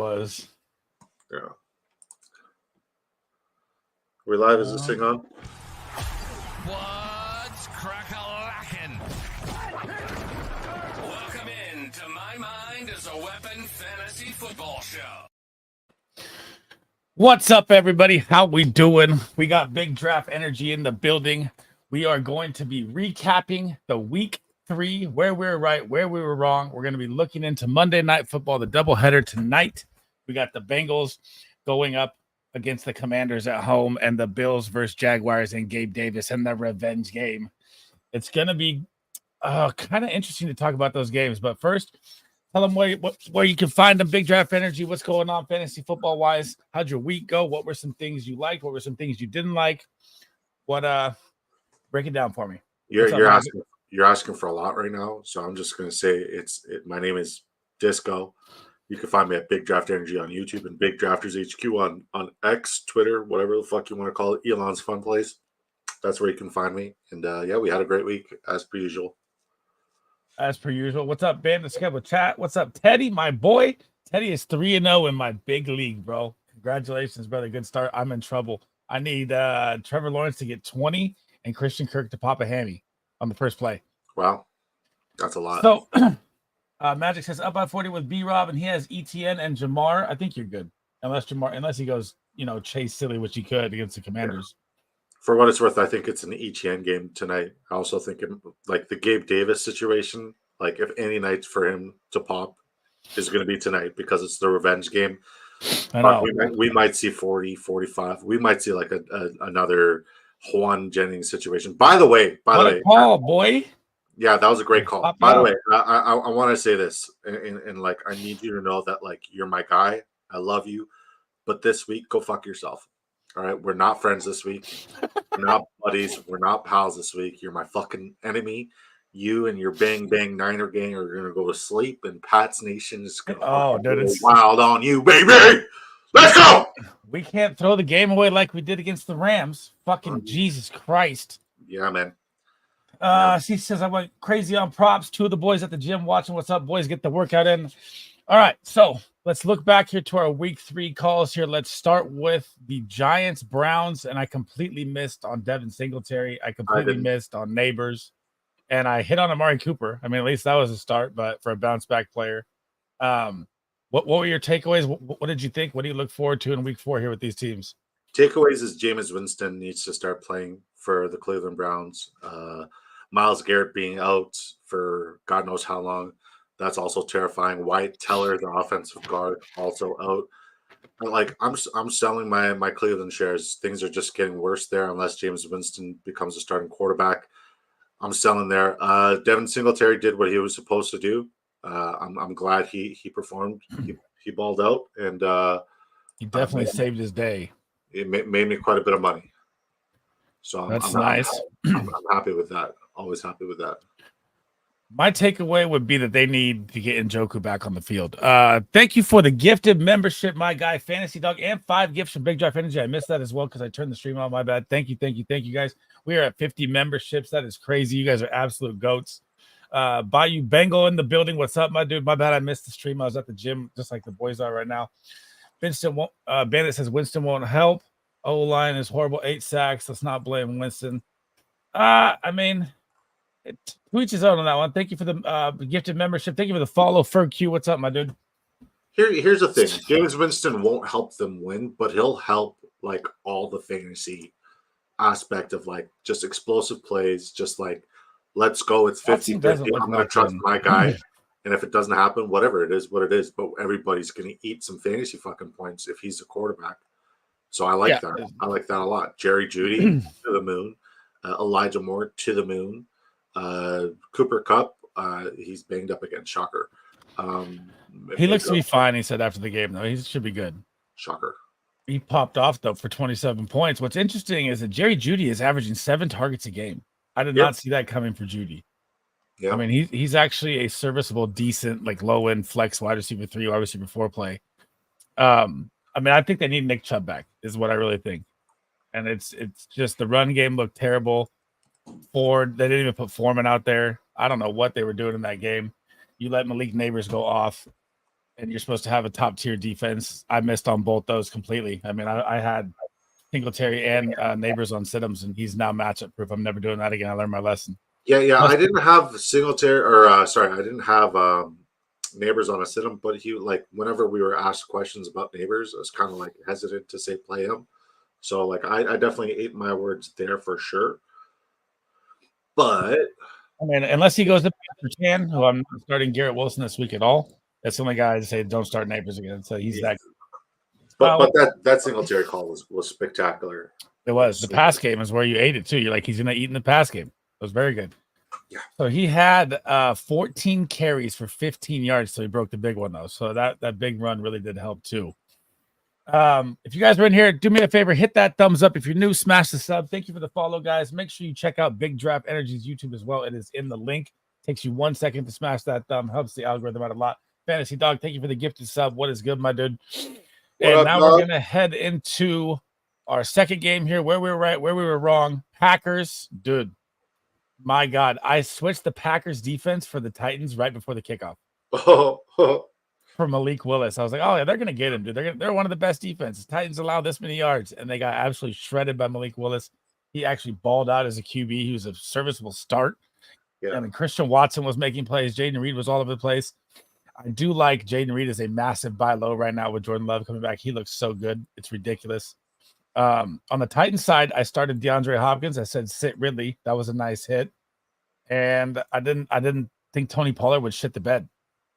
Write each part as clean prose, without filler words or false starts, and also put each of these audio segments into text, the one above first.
was. Yeah. We're live. Is this thing on? What's crack-a-lackin'? Welcome in to My Mind is a Weapon Fantasy Football Show. What's up, everybody? How we doing? We got big draft energy in the building. We are going to be recapping the week 3, where we were right, where we were wrong. We're going to be looking into Monday Night Football, the doubleheader tonight. We got the Bengals going up against the Commanders at home and the Bills versus Jaguars and Gabe Davis and the revenge game. It's going to be kind of interesting to talk about those games. But first, tell them where you can find them, Big Draft Energy. What's going on fantasy football-wise? How'd your week go? What were some things you liked? What were some things you didn't like? Break it down for me. You're asking for a lot right now, so I'm just going to say my name is Disco. You can find me at Big Draft Energy on YouTube and Big Drafters HQ on X, Twitter, whatever the fuck you want to call it, Elon's fun place. That's where you can find me. And we had a great week as per usual. What's up, Bandit Schedule Chat? What's up, Teddy, my boy? Teddy is 3-0 in my big league, bro. Congratulations, brother. Good start. I'm in trouble. I need Trevor Lawrence to get 20 and Christian Kirk to pop a hammy on the first play. Wow. That's a lot. So Magic says up by 40 with B-Rob, and he has ETN and Jamar. I think you're good. Unless he goes, chase silly, which he could against the Commanders. Yeah. For what it's worth, I think it's an ETN game tonight. I also think the Gabe Davis situation, like if any night for him to pop is going to be tonight because it's the revenge game. I know. We might see 40, 45. We might see like another Juan Jennings situation. By the way, call, boy. Yeah, that was a great call. By the way, I want to say this, and like I need you to know that like you're my guy. I love you, but this week, go fuck yourself. All right, we're not friends this week. We're not buddies. We're not pals this week. You're my fucking enemy. You and your Bang Bang Niner gang are gonna go to sleep, and Pat's Nation is gonna go wild on you, baby. Let's go. We can't throw the game away like we did against the Rams. Fucking Jesus Christ. Yeah, man. She says I went crazy on props. 2 of the boys at the gym watching. What's up, boys? Get the workout in. All right, so let's look back here to our week 3 calls here. Let's start with the Giants, Browns, and I completely missed on Devin Singletary. I completely missed on Neighbors, and I hit on Amari Cooper. I mean, at least that was a start, but for a bounce back player. What were your takeaways? What did you think? What do you look forward to in week 4 here with these teams? Takeaways is Jameis Winston needs to start playing for the Cleveland Browns. Myles Garrett being out for God knows how long. That's also terrifying. Wyatt Teller, the offensive guard, also out. And like I'm selling my Cleveland shares. Things are just getting worse there unless James Winston becomes a starting quarterback. I'm selling there. Devin Singletary did what he was supposed to do. I'm glad he performed. He balled out, and he definitely saved his day. It made me quite a bit of money. So that's nice. I'm happy with that. Always happy with that. My takeaway would be that they need to get Njoku back on the field. Thank you for the gifted membership, my guy, Fantasy Dog, and 5 gifts from Big Drive Energy. I missed that as well because I turned the stream on. My bad. Thank you, guys. We are at 50 memberships. That is crazy. You guys are absolute goats. Bayou Bengal in the building. What's up, my dude? My bad. I missed the stream. I was at the gym, just like the boys are right now. Bandit says Winston won't help. O-line is horrible. 8 sacks. Let's not blame Winston. I mean, to each his own on that one. Thank you for the gifted membership. Thank you for the follow. Ferg Q, what's up, my dude? Here's the thing. James Winston won't help them win, but he'll help like all the fantasy aspect of like just explosive plays, just like let's go. It's 50-50. I'm going to trust my guy. And if it doesn't happen, whatever it is, what it is. But everybody's going to eat some fantasy fucking points if he's a quarterback. So I like that. I like that a lot. Jerry Jeudy to the moon. Elijah Moore to the moon. Cooper Kupp, he's banged up again. Shocker. He looks to be fine, he said after the game, though. He should be good. Shocker. He popped off, though, for 27 points. What's interesting is that Jerry Jeudy is averaging 7 targets a game. I did not see that coming for Jeudy. Yeah. I mean, he's actually a serviceable, decent, like low-end flex wide receiver 3, wide receiver 4 play. I mean, I think they need Nick Chubb back, is what I really think. And it's just the run game looked terrible. Ford, they didn't even put Foreman out there. I don't know what they were doing in that game. You let Malik Neighbors go off. and you're supposed to have a top tier defense. I missed on both those completely. I mean, I had Singletary and Neighbors on Siddums, and he's now matchup proof. I'm never doing that again. I learned my lesson. Yeah. I didn't have Singletary, or I didn't have Neighbors on a sit-em, but he, like, whenever we were asked questions about Neighbors, I was kind of like hesitant to say play him. So like I definitely ate my words there for sure. But I mean, unless he goes to Chan, who I'm not starting Garrett Wilson this week at all. That's the only guy I say don't start Neighbors again. So he's that. But that Singletary call was spectacular. It was. The pass game is where you ate it too. You're like, he's gonna eat in the pass game. It was very good. Yeah. So he had 14 carries for 15 yards, so he broke the big one though. So that big run really did help too. If you guys are in here, do me a favor, hit that thumbs up. If you're new, smash the sub. Thank you for the follow, guys. Make sure you check out Big Draft Energy's YouTube as well. It is in the link. Takes you 1 second to smash that thumb. Helps the algorithm out a lot. Fantasy Dog, thank you for the gifted sub. What is good, my dude? And now we're gonna head into our second game here, where we were right, where we were wrong. Packers, dude. My God, I switched the Packers defense for the Titans right before the kickoff. For Malik Willis. I was like, oh yeah, they're gonna get him, dude. They're one of the best defenses. Titans allow this many yards, and they got absolutely shredded by Malik Willis. He actually balled out as a QB. He was a serviceable start. Yeah. I mean, Christian Watson was making plays. Jaden Reed was all over the place. I do like Jaden Reed as a massive buy low right now with Jordan Love coming back. He looks so good. It's ridiculous. On the Titans side, I started DeAndre Hopkins. I said sit Ridley. That was a nice hit. And I didn't think Tony Pollard would shit the bed.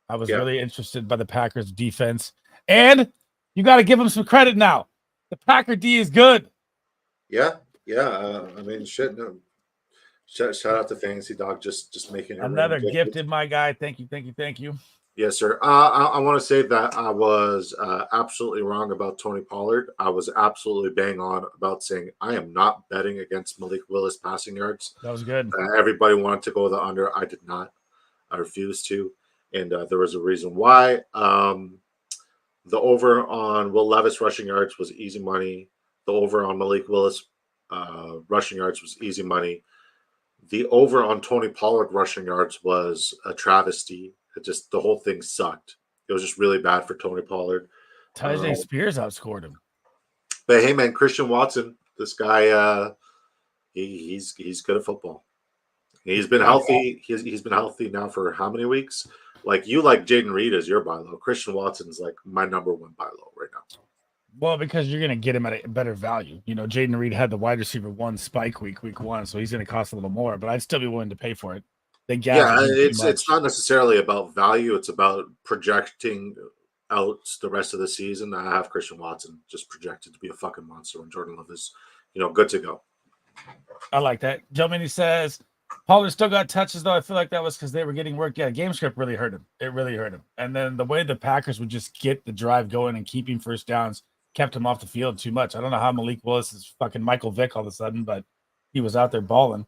I was really interested by the Packers defense. And you got to give them some credit now. The Packer D is good. Yeah. I mean, shit. No. Shout out to Fantasy Dog, just making it another gifted, my guy. Thank you. Yes, sir. I want to say that I was absolutely wrong about Tony Pollard. I was absolutely bang on about saying I am not betting against Malik Willis passing yards. That was good. Everybody wanted to go the under. I did not. I refused to. And there was a reason why. The over on Will Levis rushing yards was easy money. The over on Malik Willis rushing yards was easy money. The over on Tony Pollard rushing yards was a travesty. The whole thing sucked. It was just really bad for Tony Pollard. Tajay Spears outscored him. But hey, man, Christian Watson, this guy, he's good at football. He's been healthy. He's been healthy now for how many weeks? Like, you like Jaden Reed as your buy low. Christian Watson's like my number one buy low right now. Well, because you're going to get him at a better value. You know, Jaden Reed had the wide receiver one spike week one, so he's going to cost a little more, but I'd still be willing to pay for it. It's not necessarily about value. It's about projecting out the rest of the season. I have Christian Watson just projected to be a fucking monster when Jordan Love is, good to go. I like that. Joe Mini says, Pollard still got touches, though. I feel like that was because they were getting work. Yeah, game script really hurt him. It really hurt him. And then the way the Packers would just get the drive going and keeping first downs kept him off the field too much. I don't know how Malik Willis is fucking Michael Vick all of a sudden, but he was out there balling.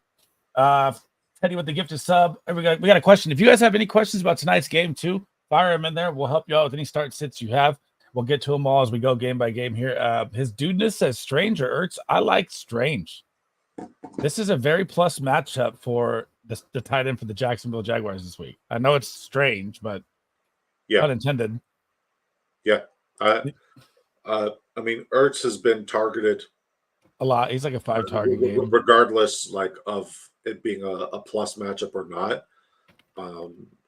Teddy with the gifted sub. We got a question. If you guys have any questions about tonight's game too, fire them in there. We'll help you out with any start sits you have. We'll get to them all as we go game by game here. His dudeness says Strange or Ertz. I like Strange. This is a very plus matchup for the tight end for the Jacksonville Jaguars this week. I know it's strange, but unintended. Yeah. I mean, Ertz has been targeted a lot. He's like a 5-target game, regardless of it being a plus matchup or not.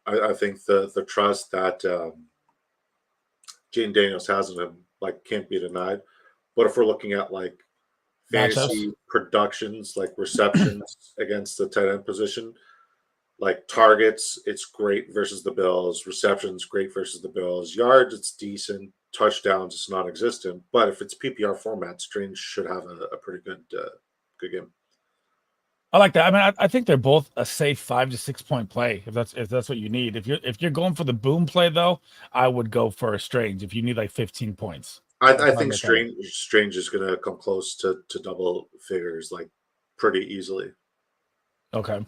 I think the trust that Gene Daniels has in him can't be denied. But if we're looking at fantasy productions, receptions against the tight end position, targets, it's great versus the Bills. Receptions, great versus the Bills. Yards, it's decent. Touchdowns, it's non-existent. But if it's PPR format, Strange should have a pretty good game. I like that. I mean, I think they're both a safe 5 to 6 point play if that's what you need. If you're going for the boom play though, I would go for a Strange if you need 15 points. I think Strange is going to come close to double figures pretty easily. Okay.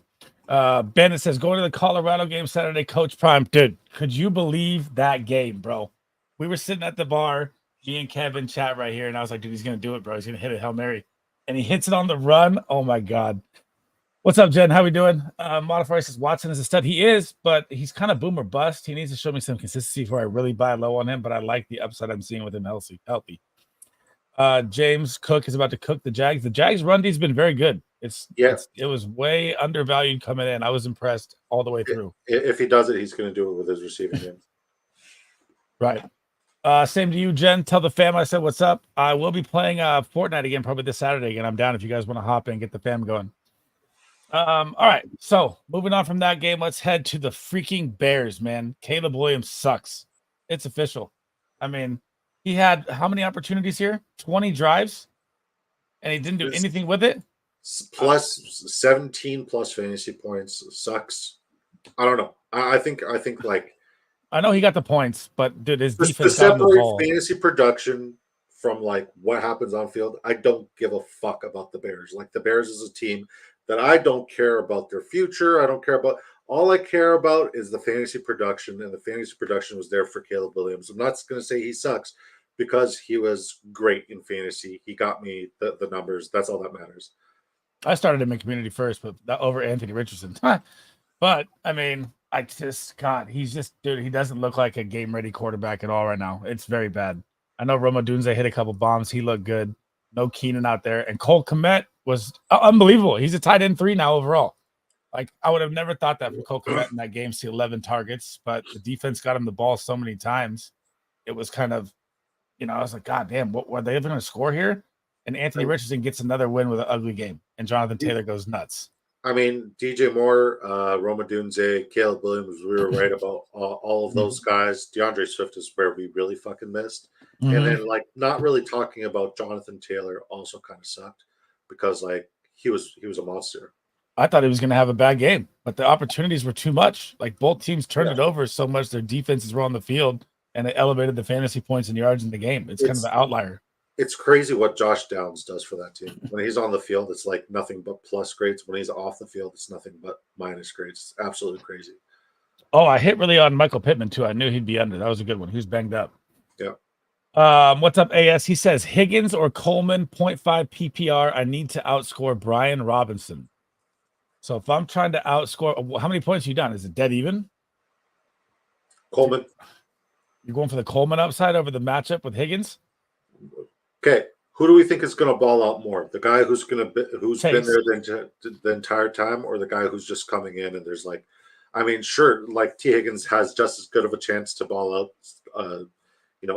Bennett says going to the Colorado game Saturday, Coach Prime. Dude, could you believe that game, bro? We were sitting at the bar, me and Kevin chat right here, and I was like, dude, he's going to do it, bro. He's going to hit a Hail Mary. And he hits it on the run. Oh, my God. What's up, Jen? How we doing? Modifier says Watson is a stud. He is, but he's kind of boomer bust. He needs to show me some consistency before I really buy low on him. But I like the upside I'm seeing with him healthy. James Cook is about to cook the Jags. The Jags run D's been very good. It was way undervalued coming in. I was impressed all the way through. If he does it, he's going to do it with his receiving game. Right. Same to you, Jen. Tell the fam I said what's up. I will be playing Fortnite again probably this Saturday again. I'm down if you guys want to hop in and get the fam going. All right. So moving on from that game, let's head to the freaking Bears, man. Caleb Williams sucks. It's official. I mean, he had how many opportunities here? 20 drives, and he didn't do anything with it. Plus 17 plus fantasy points sucks. I don't know. I think like I know he got the points, but dude, his defense to got him the separate ball. fantasy production from like what happens on field, I don't give a fuck about the Bears. Like the Bears is a team that I don't care about their future. I don't care about. All I care about is the fantasy production, and the fantasy production was there for Caleb Williams. I'm not going to say he sucks because he was great in fantasy. He got me the numbers. That's all that matters. I started him in community first, but that over Anthony Richardson. But I mean, he's just, dude, he doesn't look like a game ready quarterback at all right now. It's very bad. I know Roma Dunze hit a couple bombs. He looked good. No Keenan out there. And Cole Kmet was unbelievable. He's a tight end 3 now overall. Like, I would have never thought that from Cole Kmet in that game. See 11 targets, but the defense got him the ball so many times. It was kind of, I was like, God damn, what were they ever going to score here? And Anthony Richardson gets another win with an ugly game. And Jonathan Taylor goes nuts. I mean, DJ Moore, Roma Dunze, Caleb Williams, we were right about all of those guys. DeAndre Swift is where we really fucking missed. Mm-hmm. And then, like, not really talking about Jonathan Taylor also kind of sucked because, like, he was a monster. I thought he was going to have a bad game, but the opportunities were too much. Like, both teams turned it over so much their defenses were on the field, and it elevated the fantasy points and yards in the game. It's kind of an outlier. It's crazy what Josh Downs does for that team. When he's on the field, it's like nothing but plus grades. When he's off the field, it's nothing but minus grades. It's absolutely crazy. Oh, I hit really on Michael Pittman, too. I knew he'd be under. That was a good one. He was banged up. Yeah. What's up, AS? He says, Higgins or Coleman, 0.5 PPR. I need to outscore Brian Robinson. So if I'm trying to outscore, how many points are you done? Is it dead even? Coleman. You're going for the Coleman upside over the matchup with Higgins? Okay, who do we think is going to ball out more? The guy who's been there the entire time, or the guy who's just coming in and there's like, I mean, sure, like T. Higgins has just as good of a chance to ball out,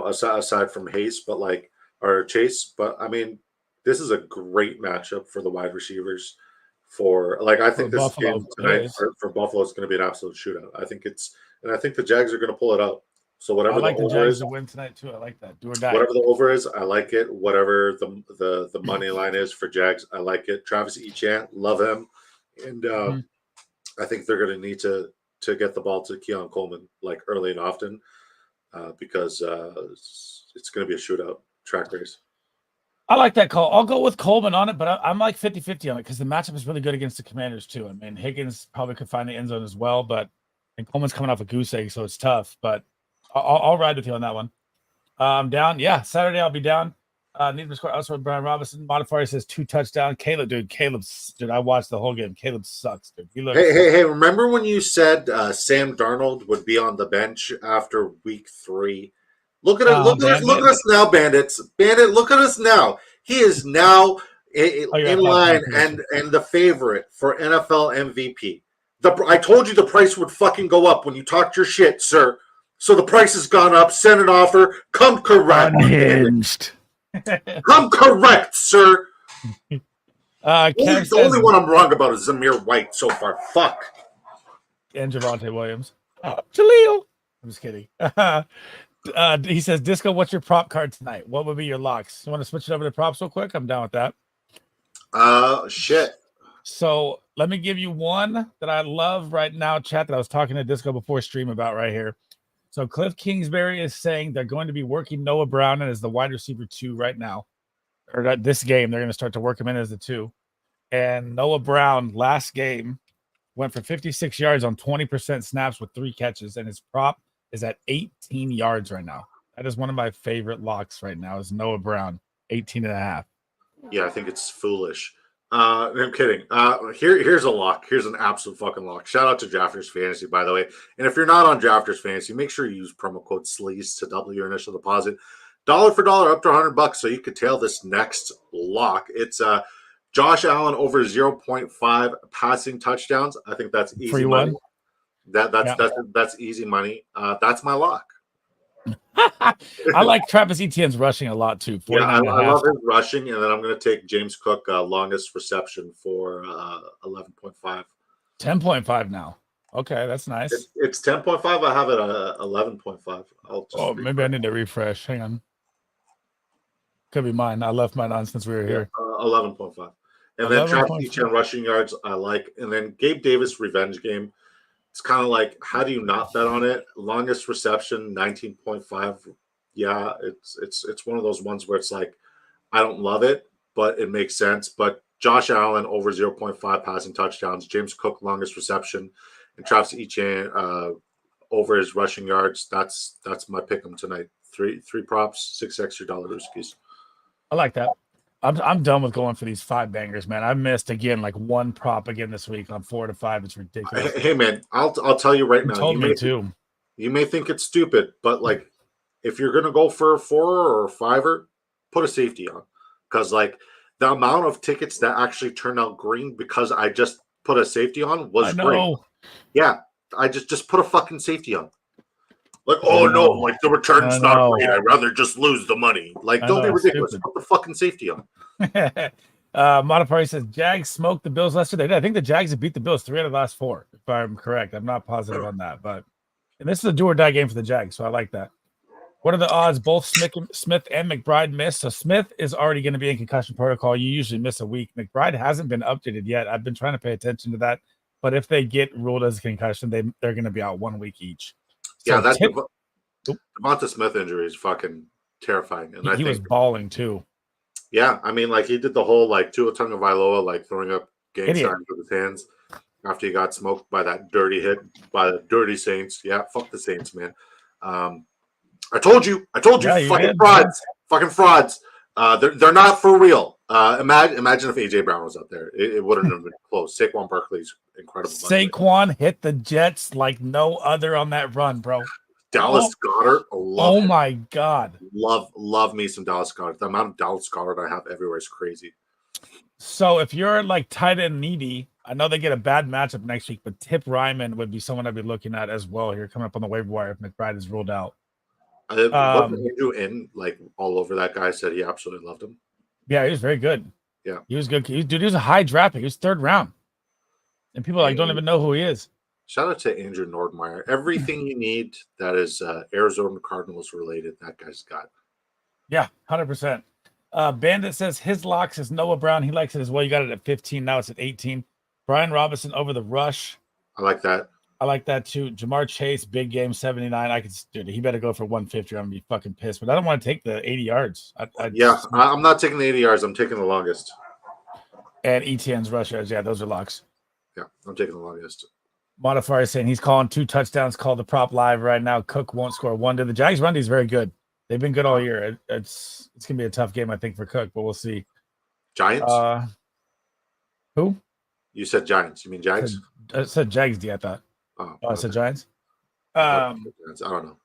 aside from Chase, but I mean, this is a great matchup for the wide receivers. I think this Buffalo, game tonight for Buffalo is going to be an absolute shootout. I think the Jags are going to pull it out. So whatever the over Jags is, to win tonight too. I like that. Do or die. Whatever the over is, I like it. Whatever the money line is for Jags, I like it. Travis Etienne, love him, and I think they're going to need to get the ball to Keon Coleman like early and often because it's going to be a shootout track race. I like that call. I'll go with Coleman on it, but I'm like 50-50 on it because the matchup is really good against the Commanders too. I mean, Higgins probably could find the end zone as well, and Coleman's coming off a goose egg, so it's tough. But I'll ride with you on that one. I'm down. Yeah, Saturday I'll be down. Need to score outside Brian Robinson. Modifier says 2 touchdowns. Dude, I watched the whole game. Caleb sucks, dude. Hey! Remember when you said Sam Darnold would be on the bench after week 3? Look at us! Look at us now, Bandits. Bandit, look at us now. He is now in line and the favorite for NFL MVP. I told you the price would fucking go up when you talked your shit, sir. So the price has gone up. Send an offer. Come correct. Unhinged. Come correct, sir. The only one I'm wrong about is Zamir White so far. Fuck. And Javonte Williams. Jaleel. I'm just kidding. He says, Disco, what's your prop card tonight? What would be your locks? You want to switch it over to props real quick? I'm down with that. Shit. So let me give you one that I love right now, chat, that I was talking to Disco before stream about right here. So Cliff Kingsbury is saying they're going to be working Noah Brown in as the wide receiver 2 right now. Or this game, they're going to start to work him in as the 2. And Noah Brown last game went for 56 yards on 20% snaps with 3 catches, and his prop is at 18 yards right now. That is one of my favorite locks right now is Noah Brown, 18.5. Yeah, I think it's foolish. I'm kidding. Here's a lock. Here's an absolute fucking lock. Shout out to Drafters Fantasy, by the way. And if you're not on Drafters Fantasy, make sure you use promo code SLEAZE to double your initial deposit. Dollar for dollar, up to $100, so you could tail this next lock. It's Josh Allen over 0.5 passing touchdowns. I think that's easy Free money. one. That's easy money. That's my lock. I like Travis Etienne's rushing a lot too. Yeah, 49 and a I half. love his rushing, and then I'm going to take James Cook longest reception for 11.5. 10.5 now. Okay, that's nice. It's 10.5. I have it at 11.5. Oh, maybe I need to refresh. Hang on. Could be mine. I left mine on since we were here. 11.5. And then Travis Etienne rushing yards, I like. And then Gabe Davis revenge game. It's kind of like, how do you not bet on it? Longest reception, 19.5. Yeah, it's one of those ones where it's like, I don't love it, but it makes sense. But Josh Allen over 0.5 passing touchdowns, James Cook longest reception, and Travis Etienne over his rushing yards. That's my pick 'em tonight. Three props, $6 extra riskies. I like that. I'm done with going for these 5 bangers, man. I missed again like one prop again this week on 4 to 5. It's ridiculous. Hey man, I'll tell you right now. Told me too. You may think it's stupid, but like if you're gonna go for a 4 or a 5er, put a safety on, because like the amount of tickets that actually turned out green because I just put a safety on was great. Yeah, I just put a fucking safety on. Like, oh no, like the return's not great. I'd rather just lose the money. Like, don't be ridiculous. Stupid. Put the fucking safety on. Modify says Jags smoked the Bills yesterday. I think the Jags have beat the Bills 3 out of the last 4, if I'm correct. I'm not positive on that, but and this is a do or die game for the Jags, so I like that. What are the odds both Smith and McBride miss? So Smith is already going to be in concussion protocol. You usually miss a week. McBride hasn't been updated yet. I've been trying to pay attention to that, but if they get ruled as a concussion, they're going to be out 1 week each. So yeah, that's Devonta Smith injury is fucking terrifying. And he was balling too. Yeah, I mean, like he did the whole like Tua Tagovailoa like throwing up gang signs with his hands after he got smoked by that dirty hit by the dirty Saints. Yeah, fuck the Saints, man. I told you, fucking frauds, fucking frauds. They're not for real. Imagine if AJ Brown was out there, it wouldn't have been close. Saquon Barkley's incredible. Saquon hit the Jets like no other on that run, bro. Dallas Goedert, my god, love me some Dallas Goedert. The amount of Dallas Goedert I have everywhere is crazy. So if you're like tight end needy, I know they get a bad matchup next week, but Tip Ryman would be someone I'd be looking at as well here coming up on the waiver wire if McBride is ruled out. Wasn't Andrew in like all over that guy? Said he absolutely loved him. Yeah, he was very good. Yeah, he was good. He was a high draft pick. He was 3rd round, and people like don't even know who he is. Shout out to Andrew Nordmeyer. Everything you need that is Arizona Cardinals related, that guy's got. Yeah, 100%. Bandit says his locks is Noah Brown. He likes it as well. You got it at 15. Now it's at 18. Brian Robinson over the rush. I like that. I like that too. Jamar Chase, big game, 79. Dude, he better go for 150. I'm gonna be fucking pissed. But I don't want to take the 80 yards. I'm not taking the 80 yards. I'm taking the longest. And Etienne's rush yards. Yeah, those are locks. Yeah, I'm taking the longest. Modifier is saying he's calling 2 touchdowns. Call the prop live right now. Cook won't score 1. The Jags run D is very good. They've been good all year. It's gonna be a tough game, I think, for Cook, but we'll see. Giants? Who? You said Giants. You mean Jags? I said Jags D, I thought. Oh, I said Giants. I don't know.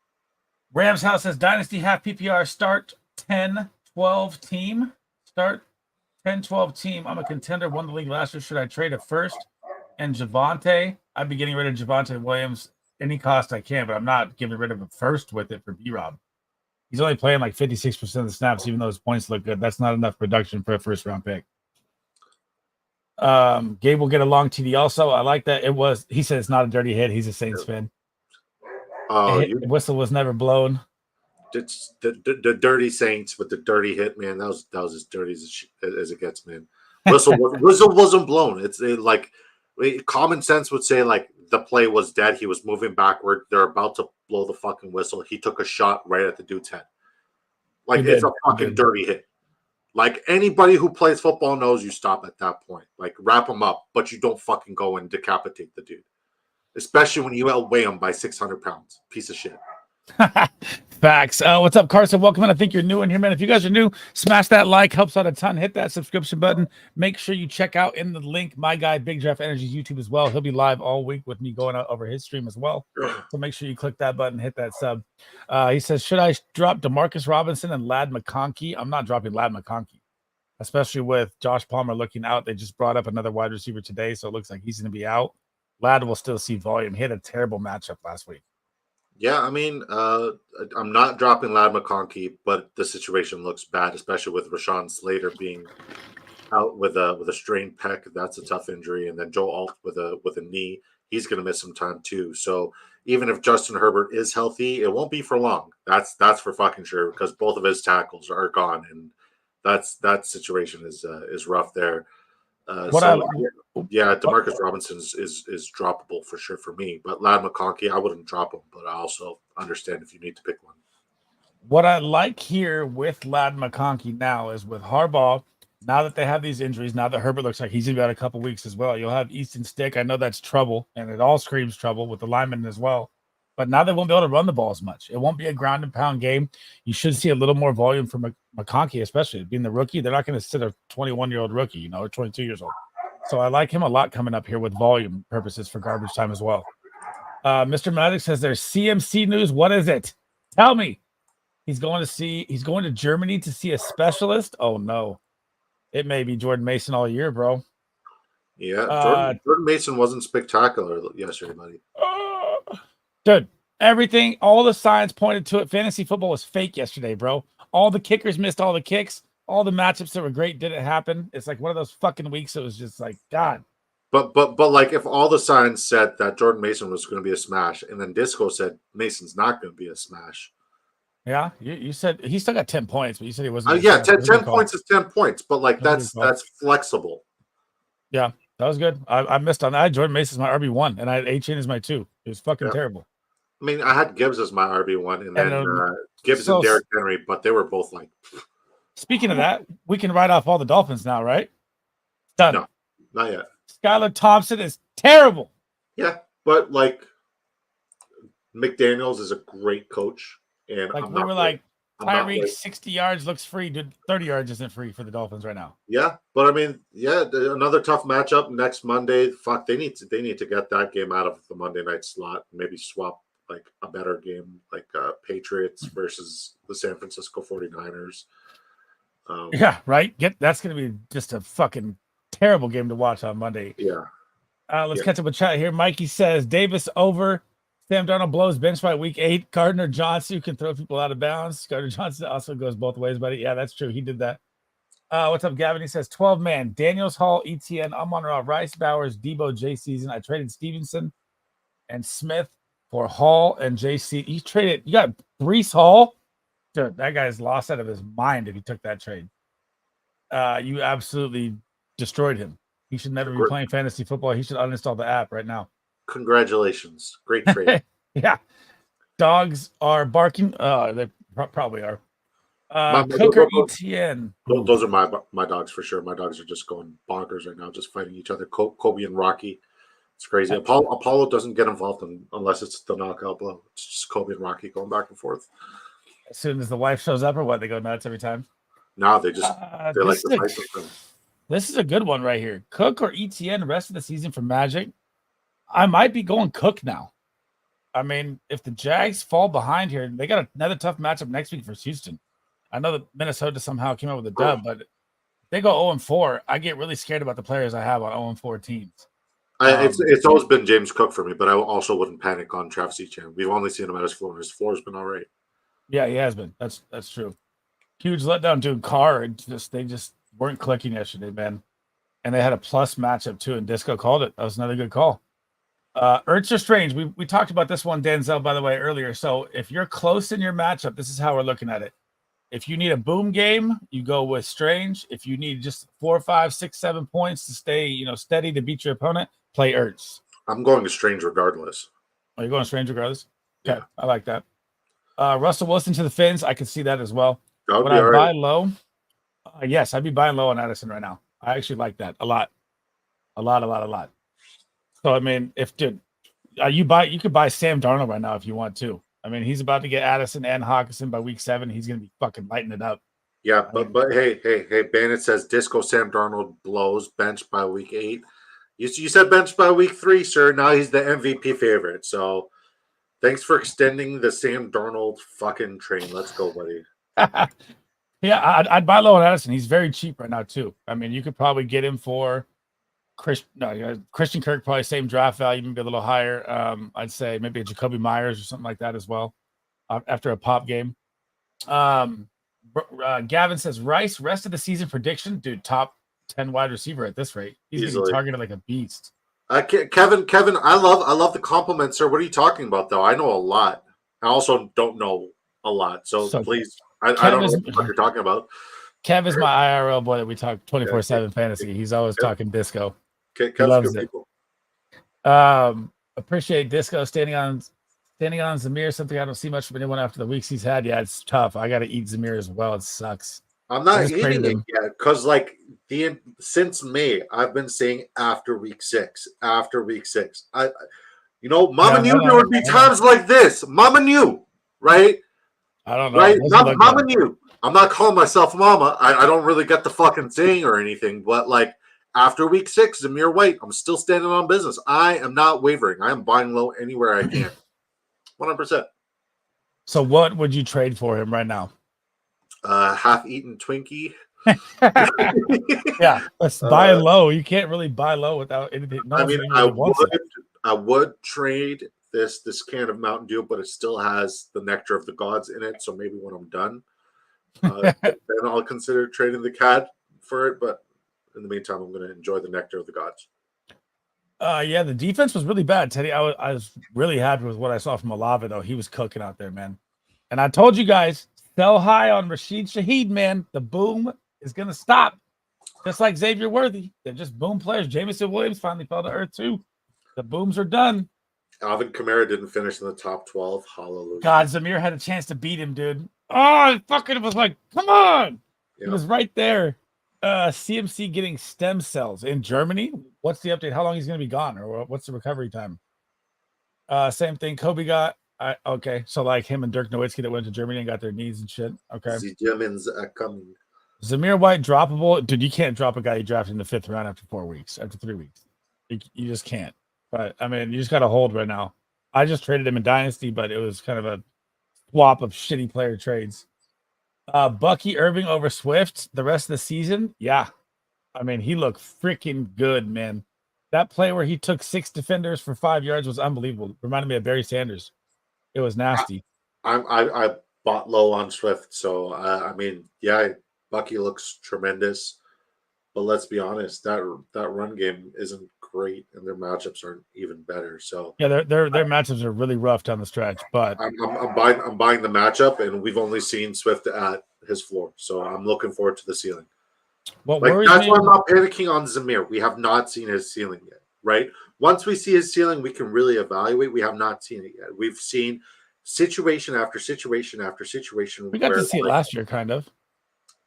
Rams House says Dynasty half PPR start 10-12 team. Start 10-12 team. I'm a contender. Won the league last year. Should I trade a first and Javonte? I'd be getting rid of Javonte Williams any cost I can, but I'm not getting rid of a first with it for B-Rob. He's only playing like 56% of the snaps, even though his points look good. That's not enough production for a first-round pick. Gabe will get a long TD also. I like that. He said it's not a dirty hit. He's a Saints fan. The whistle was never blown. It's the dirty Saints with the dirty hit, man. That was as dirty as it gets, man. Whistle wasn't blown. It's like common sense would say like the play was dead. He was moving backward. They're about to blow the fucking whistle. He took a shot right at the dude's head. Like it's a fucking dirty hit. Like anybody who plays football knows you stop at that point. Like wrap him up, but you don't fucking go and decapitate the dude. Especially when you outweigh him by 600 pounds. Piece of shit. Facts. What's up, Carson? Welcome in. I think you're new in here, man. If you guys are new, smash that like, helps out a ton. Hit that subscription button. Make sure you check out in the link my guy Big Draft Energy's YouTube as well. He'll be live all week with me going out over his stream as well. So make sure you click that button, hit that sub. He says, should I drop Demarcus Robinson and Lad McConkey? I'm not dropping Lad McConkey, especially with Josh Palmer looking out. They just brought up another wide receiver today, so it looks like he's going to be out. Lad will still see volume. He had a terrible matchup last week. Yeah, I mean, I'm not dropping Lad McConkey, but the situation looks bad, especially with Rashawn Slater being out with a strained pec. That's a tough injury, and then Joe Alt with a knee. He's going to miss some time too. So even if Justin Herbert is healthy, it won't be for long. That's for fucking sure, because both of his tackles are gone, and that situation is rough there. Demarcus Robinson is droppable for sure for me. But Lad McConkey, I wouldn't drop him, but I also understand if you need to pick one. What I like here with Lad McConkey now is with Harbaugh, now that they have these injuries, now that Herbert looks like he's going to be out a couple weeks as well, you'll have Easton Stick. I know that's trouble, and it all screams trouble with the linemen as well. But now they won't be able to run the ball as much. It won't be a ground and pound game. You should see a little more volume from McConkey, especially being the rookie. They're not going to sit a 21-year-old rookie, or 22 years old. So I like him a lot coming up here with volume purposes for garbage time as well. Mr. Maddox says there's CMC news. What is it? Tell me. He's going to Germany to see a specialist. Oh no. It may be Jordan Mason all year, bro. Yeah, Jordan Mason wasn't spectacular yesterday, buddy. Dude, everything, all the signs pointed to it. Fantasy football was fake yesterday, bro. All the kickers missed all the kicks. All the matchups that were great didn't happen. It's like one of those fucking weeks. It was just like, God. But like, if all the signs said that Jordan Mason was going to be a smash, and then Disco said Mason's not going to be a smash. Yeah, you said he still got 10 points, but you said he wasn't. 10 points is 10 points, but like that's flexible. Yeah, that was good. I missed on that. I had Jordan Mason as my RB1, and I had A-Chain as my 2. It was fucking terrible. I mean, I had Gibbs as my RB1, and then Gibbs and Derrick Henry, but they were both like. Speaking of that, we can write off all the Dolphins now, right? Done. No, not yet. Skylar Thompson is terrible. Yeah, but like McDaniels is a great coach, and like we were like, Tyreek 60 yards looks free. Dude, 30 yards isn't free for the Dolphins right now. Yeah, but I mean, another tough matchup next Monday. Fuck, they need to get that game out of the Monday night slot. Maybe swap like a better game, like Patriots versus the San Francisco 49ers. Yeah, right. That's going to be just a fucking terrible game to watch on Monday. Yeah. Let's catch up with chat here. Mikey says Davis over. Sam Darnold blows bench by week 8. Gardner Johnson can throw people out of bounds. Gardner Johnson also goes both ways, buddy. Yeah, that's true. He did that. What's up, Gavin? He says 12 man. Daniels, Hall, ETN, Amon-Ra, Rice, Bowers, Debo, J Season. I traded Stevenson and Smith for Hall and JC. You got Brees Hall. Dude, that guy's lost out of his mind if he took that trade. You absolutely destroyed him. He should never be playing fantasy football. He should uninstall the app right now. Congratulations. Great trade. Yeah. Dogs are barking. They probably are. Cooker ETN. Those are my dogs for sure. My dogs are just going bonkers right now, just fighting each other. Kobe and Rocky. It's crazy. Apollo doesn't get involved unless it's the knockout blow. It's just Kobe and Rocky going back and forth. As soon as the wife shows up, or what? They go nuts every time. No, they just they like to fight with them. This is a good one right here. Cook or ETN the rest of the season for Magic. I might be going Cook now. I mean, if the Jags fall behind here, they got another tough matchup next week versus Houston. I know that Minnesota somehow came out with a dub, but if they go 0-4, I get really scared about the players I have on 0-4 teams. It's always been James Cook for me, but I also wouldn't panic on Travis Etienne. We've only seen him at his floor, and his floor has been all right. Yeah, he has been. That's true. Huge letdown to Carr. They just weren't clicking yesterday, man. And they had a plus matchup too, and Disco called it. That was another good call. Ertz or Strange. We talked about this one, Denzel, by the way, earlier. So if you're close in your matchup, this is how we're looking at it. If you need a boom game, you go with Strange. If you need just 4, 5, 6, 7 points to stay, steady to beat your opponent, play Ertz. I'm going to Strange regardless. Oh, you're going to Strange regardless? Okay, yeah. I like that. Russell Wilson to the Fins. I can see that as well. That would I buy low? Yes, I'd be buying low on Addison right now. I actually like that a lot. A lot. So, I mean, you could buy Sam Darnold right now if you want to. I mean, he's about to get Addison and Hawkinson by week 7. He's going to be fucking lighting it up. Yeah, but hey, Bandit says Disco Sam Darnold blows bench by week 8. You said bench by week 3, sir. Now he's the MVP favorite. So thanks for extending the Sam Darnold fucking train. Let's go, buddy. Yeah, I'd buy low on Addison. He's very cheap right now too. I mean, you could probably get him for Christian Kirk, probably same draft value, maybe a little higher. I'd say maybe a Jacoby Myers or something like that as well after a pop game. Gavin says Rice rest of the season prediction, dude. Top 10 wide receiver at this rate. He's getting targeted like a beast. Kevin, I love the compliment, sir. What are you talking about, though? I know a lot. I also don't know a lot, so please, I don't know what you're talking about. Kev is my IRL boy that we talk 24/7 fantasy. He's always talking disco. He loves it. Appreciate disco standing on Zamir. Something I don't see much from anyone after the weeks he's had. Yeah, it's tough. I got to eat Zamir as well. It sucks. I'm not eating it yet because, like, since May, I've been saying after week 6. Mama knew there would be times like this. Mama knew, right? I don't know. Right? Mama knew. I'm not calling myself Mama. I don't really get the fucking saying or anything, but like after week 6, Zamir White, I'm still standing on business. I am not wavering. I am buying low anywhere I can. 100%. So what would you trade for him right now? Half-eaten Twinkie. Yeah, let's buy low. You can't really buy low without anything. No, I mean, I would trade this can of Mountain Dew, but it still has the nectar of the gods in it. So maybe when I'm done, then I'll consider trading the cat for it. But in the meantime, I'm going to enjoy the nectar of the gods. Yeah, the defense was really bad, Teddy. I was really happy with what I saw from Olave, though. He was cooking out there, man. And I told you guys, sell high on Rashid Shaheed, man. The boom is going to stop. Just like Xavier Worthy. They're just boom players. Jamison Williams finally fell to earth, too. The booms are done. Alvin Kamara didn't finish in the top 12. Hallelujah. God, Zamir had a chance to beat him, dude. Oh, it fucking was like, come on. Yeah. It was right there. CMC getting stem cells in Germany. What's the update? How long he's going to be gone, or what's the recovery time? Same thing. Kobe got. Okay, so like him and Dirk Nowitzki that went to Germany and got their knees and shit. Okay. The Germans are coming. Zamir White droppable, dude. You can't drop a guy you drafted in the 5th round after 4 weeks, after 3 weeks. You just can't. But I mean, you just got to hold right now. I just traded him in Dynasty, but it was kind of a swap of shitty player trades. Bucky Irving over Swift the rest of the season. Yeah. I mean, he looked freaking good, man. That play where he took 6 defenders for 5 yards was unbelievable. Reminded me of Barry Sanders. It was nasty. I bought low on Swift. So, I mean, yeah, Bucky looks tremendous. But let's be honest, that run game isn't great, and their matchups aren't even better. So yeah, their matchups are really rough down the stretch. But I'm buying the matchup, and we've only seen Swift at his floor, so I'm looking forward to the ceiling. That's why I'm not panicking on Zamir. We have not seen his ceiling yet, right? Once we see his ceiling, we can really evaluate. We have not seen it yet. We've seen situation after situation after situation. We got to see it last year, kind of.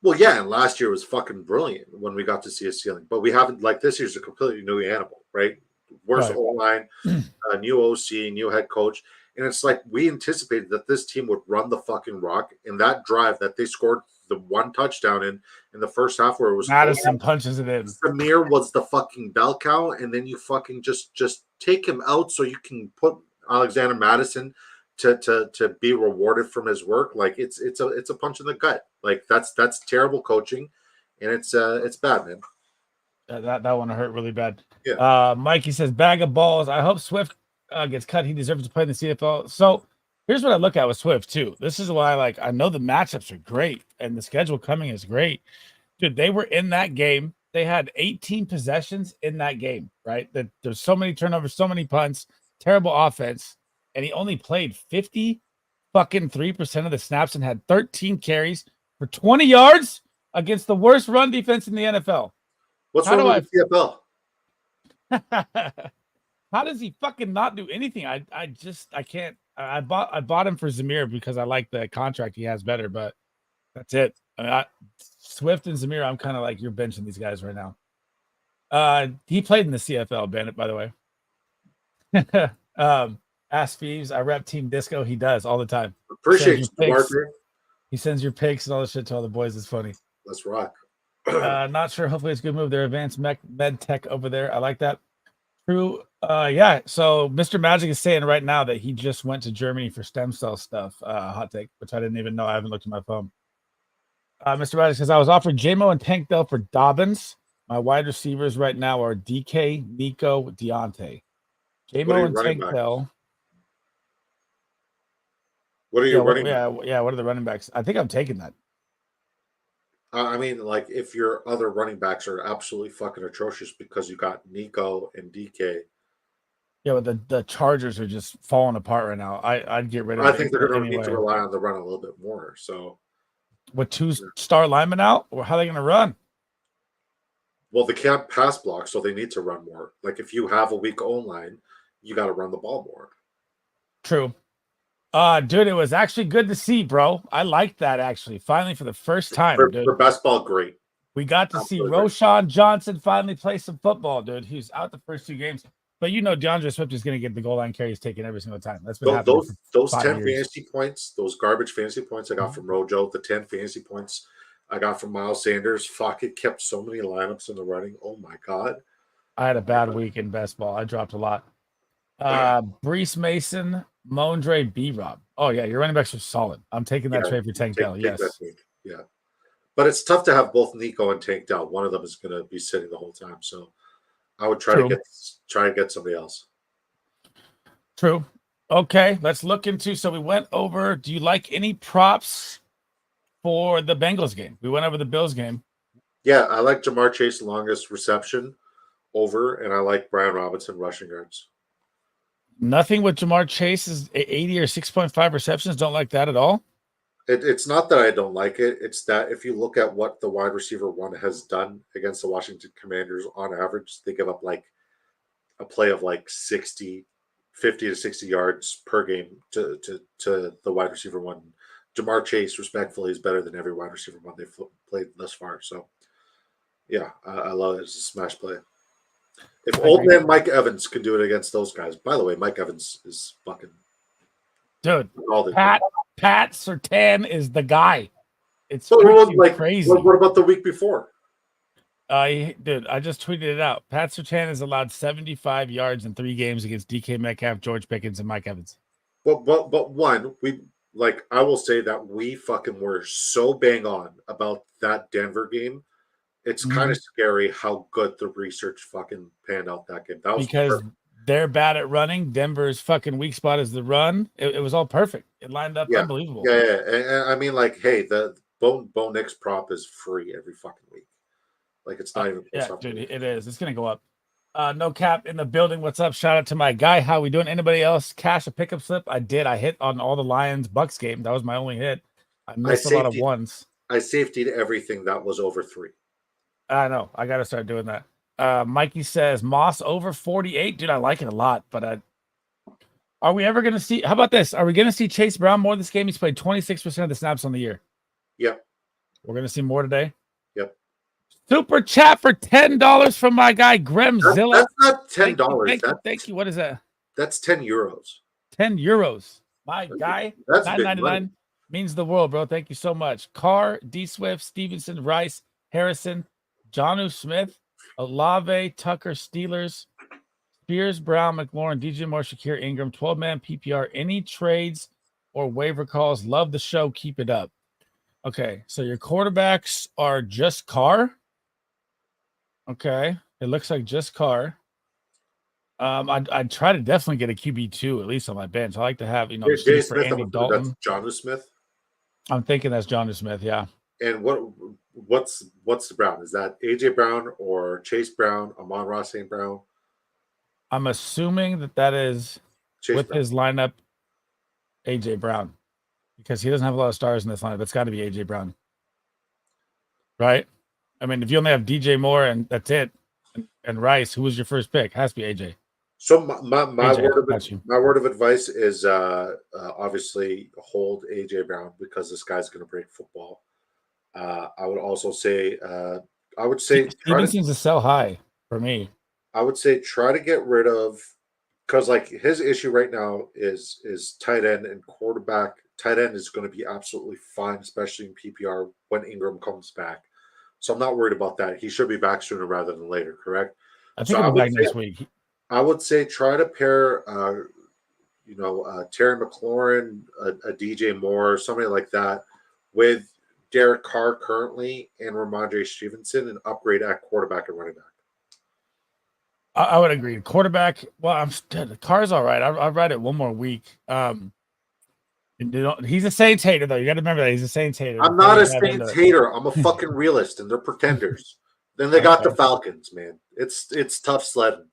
Well, yeah, and last year was fucking brilliant when we got to see his ceiling. But we haven't, like, this year's a completely new animal, right? Worse O-line, new OC, new head coach. And it's like we anticipated that this team would run the fucking rock. In that drive that they scored the 1 touchdown in the first half where it was Madison punches it in. Samir was the fucking bell cow, and then you fucking just take him out so you can put Alexander Madison to be rewarded from his work. Like it's a punch in the gut. Like that's terrible coaching, and it's bad, man. That one hurt really bad. Yeah. Mikey says bag of balls. I hope Swift gets cut. He deserves to play in the CFL. So here's what I look at with Swift too. This is why I know the matchups are great and the schedule coming is great. Dude, they were in that game. They had 18 possessions in that game, right? There's so many turnovers, so many punts, terrible offense. And he only played 50 fucking 3% of the snaps and had 13 carries for 20 yards against the worst run defense in the NFL. What's wrong with the CFL? How does he fucking not do anything? I can't. I bought him for Zamir because I like the contract he has better, but that's it. I mean, Swift and Zamir, I'm kind of like, you're benching these guys right now. He played in the CFL, Bandit, by the way. Ask Phoebes. I rep Team Disco. He does all the time. Appreciate you, Sends your pics. Mark. He sends your pics and all this shit to all the boys. It's funny. Let's rock. Not sure. Hopefully it's a good move. They're advanced med tech over there. I like that. True. Yeah. So Mr. Magic is saying right now that he just went to Germany for stem cell stuff. Hot take, which I didn't even know. I haven't looked at my phone. Mr. Magic says I was offered JMO and Tank Dell for Dobbins. My wide receivers right now are DK, Nico, Deontay. JMO and Tank Dell. What are you running? Yeah. What are the running backs? I think I'm taking that. I mean, like, if your other running backs are absolutely fucking atrocious because you got Nico and DK. Yeah, but the Chargers are just falling apart right now. I'd get rid of. I think they're going to need to rely on the run a little bit more. So, with 2-star linemen out, or how are they going to run? Well, they can't pass block, so they need to run more. Like, if you have a weak O line, you got to run the ball more. True. Dude, it was actually good to see, bro. I liked that actually. Finally, for the first time, dude. For best ball, great. We got to see Roshan Johnson finally play some football, dude. He was out the first 2 games. But you know, DeAndre Swift is going to get the goal line carries taken every single time. That's been happening. Those 10 fantasy points, those garbage fantasy points I got from Rojo, the 10 fantasy points I got from Miles Sanders. Fuck, it kept so many lineups in the running. Oh my God. I had a bad week in best ball. I dropped a lot. Brees Mason, Mondre, B-Rob. Oh, yeah, your running backs are solid. I'm taking that trade for Tank Dell. Yes. Yeah. But it's tough to have both Nico and Tank Dell. One of them is going to be sitting the whole time. So I would try to get somebody else. True. Okay, let's look into. So we went over. Do you like any props for the Bengals game? We went over the Bills game. Yeah, I like Jamar Chase longest reception over, and I like Brian Robinson rushing yards. Nothing with Jamar Chase's 80 or 6.5 receptions. Don't like that at all. It's not that I don't like it. It's that if you look at what the wide receiver one has done against the Washington Commanders, on average, they give up like a play of like 50 to 60 yards per game to the wide receiver one. Jamar Chase, respectfully, is better than every wide receiver one they've played thus far. So, yeah, I love it. It's a smash play. If old man Mike Evans can do it against those guys, by the way, Mike Evans is fucking dude. Pat Surtain is the guy. It's crazy. What about the week before? Dude, I just tweeted it out. Pat Surtain has allowed 75 yards in 3 games against DK Metcalf, George Pickens, and Mike Evans. But one, I will say that we fucking were so bang on about that Denver game. It's kind of scary how good the research fucking panned out that game. That was because perfect. They're bad at running. Denver's fucking weak spot is the run. It was all perfect. It lined up unbelievable. Yeah. And I mean, like, hey, the Bo Nix prop is free every fucking week. Like, it's not even. Dude, it is. It's gonna go up. No cap in the building. What's up? Shout out to my guy. How we doing? Anybody else cash a pickup slip? I did. I hit on all the Lions Bucks game. That was my only hit. I missed a lot of ones. I safetied everything that was over 3. I know. I got to start doing that. Mikey says Moss over 48. Dude, I like it a lot. But are we ever going to see? How about this? Are we going to see Chase Brown more this game? He's played 26% of the snaps on the year. Yep. We're going to see more today. Yep. Super chat for $10 from my guy Gremzilla. That's not $10. Thank you. What is that? That's 10 euros. 10 euros. My guy. That's $9.99 means the world, bro. Thank you so much. Carr, D Swift, Stevenson, Rice, Harrison, Jonnu Smith, Olave, Tucker, Steelers, Spears, Brown, McLaurin, DJ Moore, Shakir, Ingram, 12-man PPR. Any trades or waiver calls? Love the show. Keep it up. Okay, so your quarterbacks are just Carr. Okay, it looks like just Carr. I'd try to definitely get a QB2 at least on my bench. I like to have Jay Smith, Andy Dalton. That's Jonnu Smith. I'm thinking that's Jonnu Smith. Yeah. And what's the Brown? Is that AJ Brown or Chase Brown, Amon-Ra St. Brown? I'm assuming that is Chase with Brown. his lineup, AJ Brown, because he doesn't have a lot of stars in this lineup. It's got to be AJ Brown, right? I mean, if you only have DJ Moore and that's it, and Rice, who was your first pick? Has to be AJ. So my word of advice is obviously hold AJ Brown because this guy's going to break football. I would also say Stevenson's a sell high for me. I would say try to get rid of because like his issue right now is tight end and quarterback. Tight end is going to be absolutely fine, especially in PPR when Ingram comes back. So I'm not worried about that. He should be back sooner rather than later. Correct. I So think he'll be back next week. I would say try to pair, Terry McLaurin, a DJ Moore, somebody like that, with Derek Carr currently and Ramondre Stevenson, and upgrade at quarterback and running back. I would agree. Quarterback. Well, the Carr's all right. I've read it one more week. He's a Saints hater though. You got to remember that he's a Saints hater. I'm not a Saints hater. I'm a fucking realist, and they're pretenders. Then they got the Falcons, man. It's tough sledding.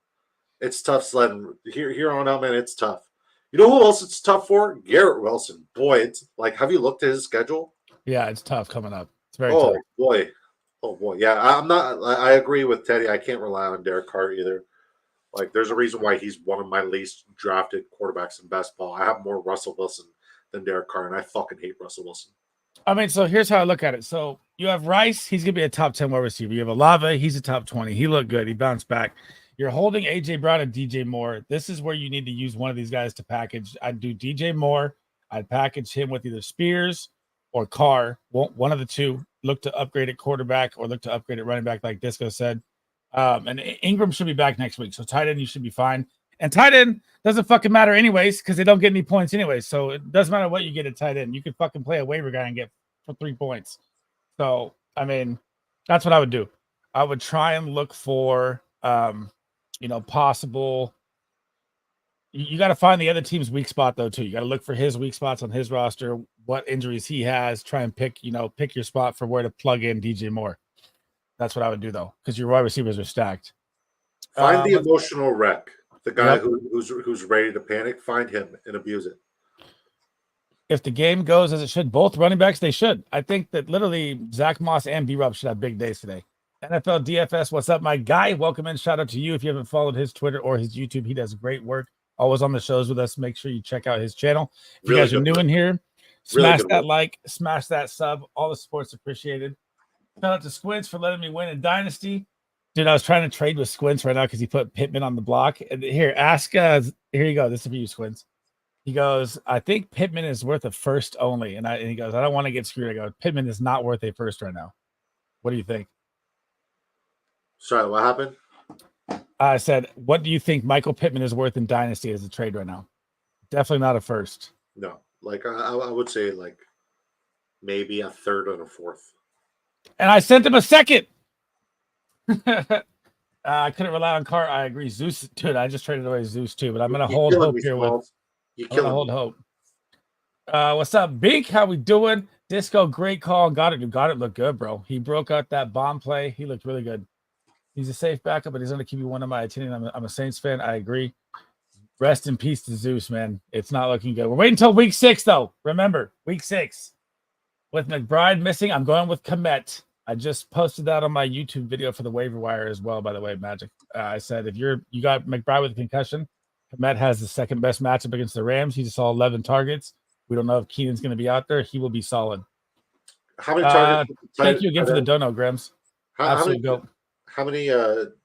It's tough sledding. Here on out, man. It's tough. You know who else it's tough for? Garrett Wilson. Boy, it's like, have you looked at his schedule? Yeah, it's tough coming up. It's very tough. Oh boy. Yeah, I agree with Teddy. I can't rely on Derek Carr either. Like, there's a reason why he's one of my least drafted quarterbacks in best ball. I have more Russell Wilson than Derek Carr, and I fucking hate Russell Wilson. I mean, so here's how I look at it. So you have Rice, he's gonna be a top 10 wide receiver. You have Olave, he's a top 20. He looked good, he bounced back. You're holding AJ Brown and DJ Moore. This is where you need to use one of these guys to package. I'd do DJ Moore, I'd package him with either Spears or Carr, one of the two. Look to upgrade at quarterback or look to upgrade at running back, like Disco said. And Ingram should be back next week. So tight end, you should be fine. And tight end doesn't fucking matter anyways, because they don't get any points anyways. So it doesn't matter what you get at tight end. You can fucking play a waiver guy and get for 3 points. So, I mean, that's what I would do. I would try and look for, possible. You got to find the other team's weak spot though, too. You got to look for his weak spots on his roster, what injuries he has, try and pick your spot for where to plug in DJ Moore. That's what I would do though, because your wide receivers are stacked. Find the emotional wreck. The guy who's ready to panic, find him and abuse it. If the game goes as it should, both running backs, they should. I think that literally Zach Moss and B-Rob should have big days today. NFL DFS, what's up, my guy? Welcome in. Shout out to you. If you haven't followed his Twitter or his YouTube, he does great work. Always on the shows with us. Make sure you check out his channel. If you guys are new in here, smash that like, smash that sub. All the support's appreciated. Shout out to Squints for letting me win in Dynasty. Dude, I was trying to trade with Squints right now because he put Pittman on the block. And here, here you go. This is for you, Squints. He goes, I think Pittman is worth a first only. And he goes, I don't want to get screwed. I go, Pittman is not worth a first right now. What do you think? Sorry, what happened? I said, what do you think Michael Pittman is worth in Dynasty as a trade right now? Definitely not a first. No, like I would say like maybe a third and a fourth. And I sent him a second. I couldn't rely on Carr. I agree. Zeus, dude, I just traded away Zeus too, but I'm going to hold hope here with. I'm going to hold hope. What's up, Bink? How we doing? Disco, great call. Got it looked good, bro. He broke out that bomb play. He looked really good. He's a safe backup, but he's going to keep you one of my opinion. I'm a Saints fan. I agree. Rest in peace to Zeus, man. It's not looking good. We're waiting until week 6, though. Remember, week 6. With McBride missing, I'm going with Komet. I just posted that on my YouTube video for the waiver wire as well, by the way, Magic. I said, if you got McBride with a concussion, Komet has the second best matchup against the Rams. He just saw 11 targets. We don't know if Keenan's going to be out there. He will be solid. How many targets? Thank you again for the dono, Grims. How many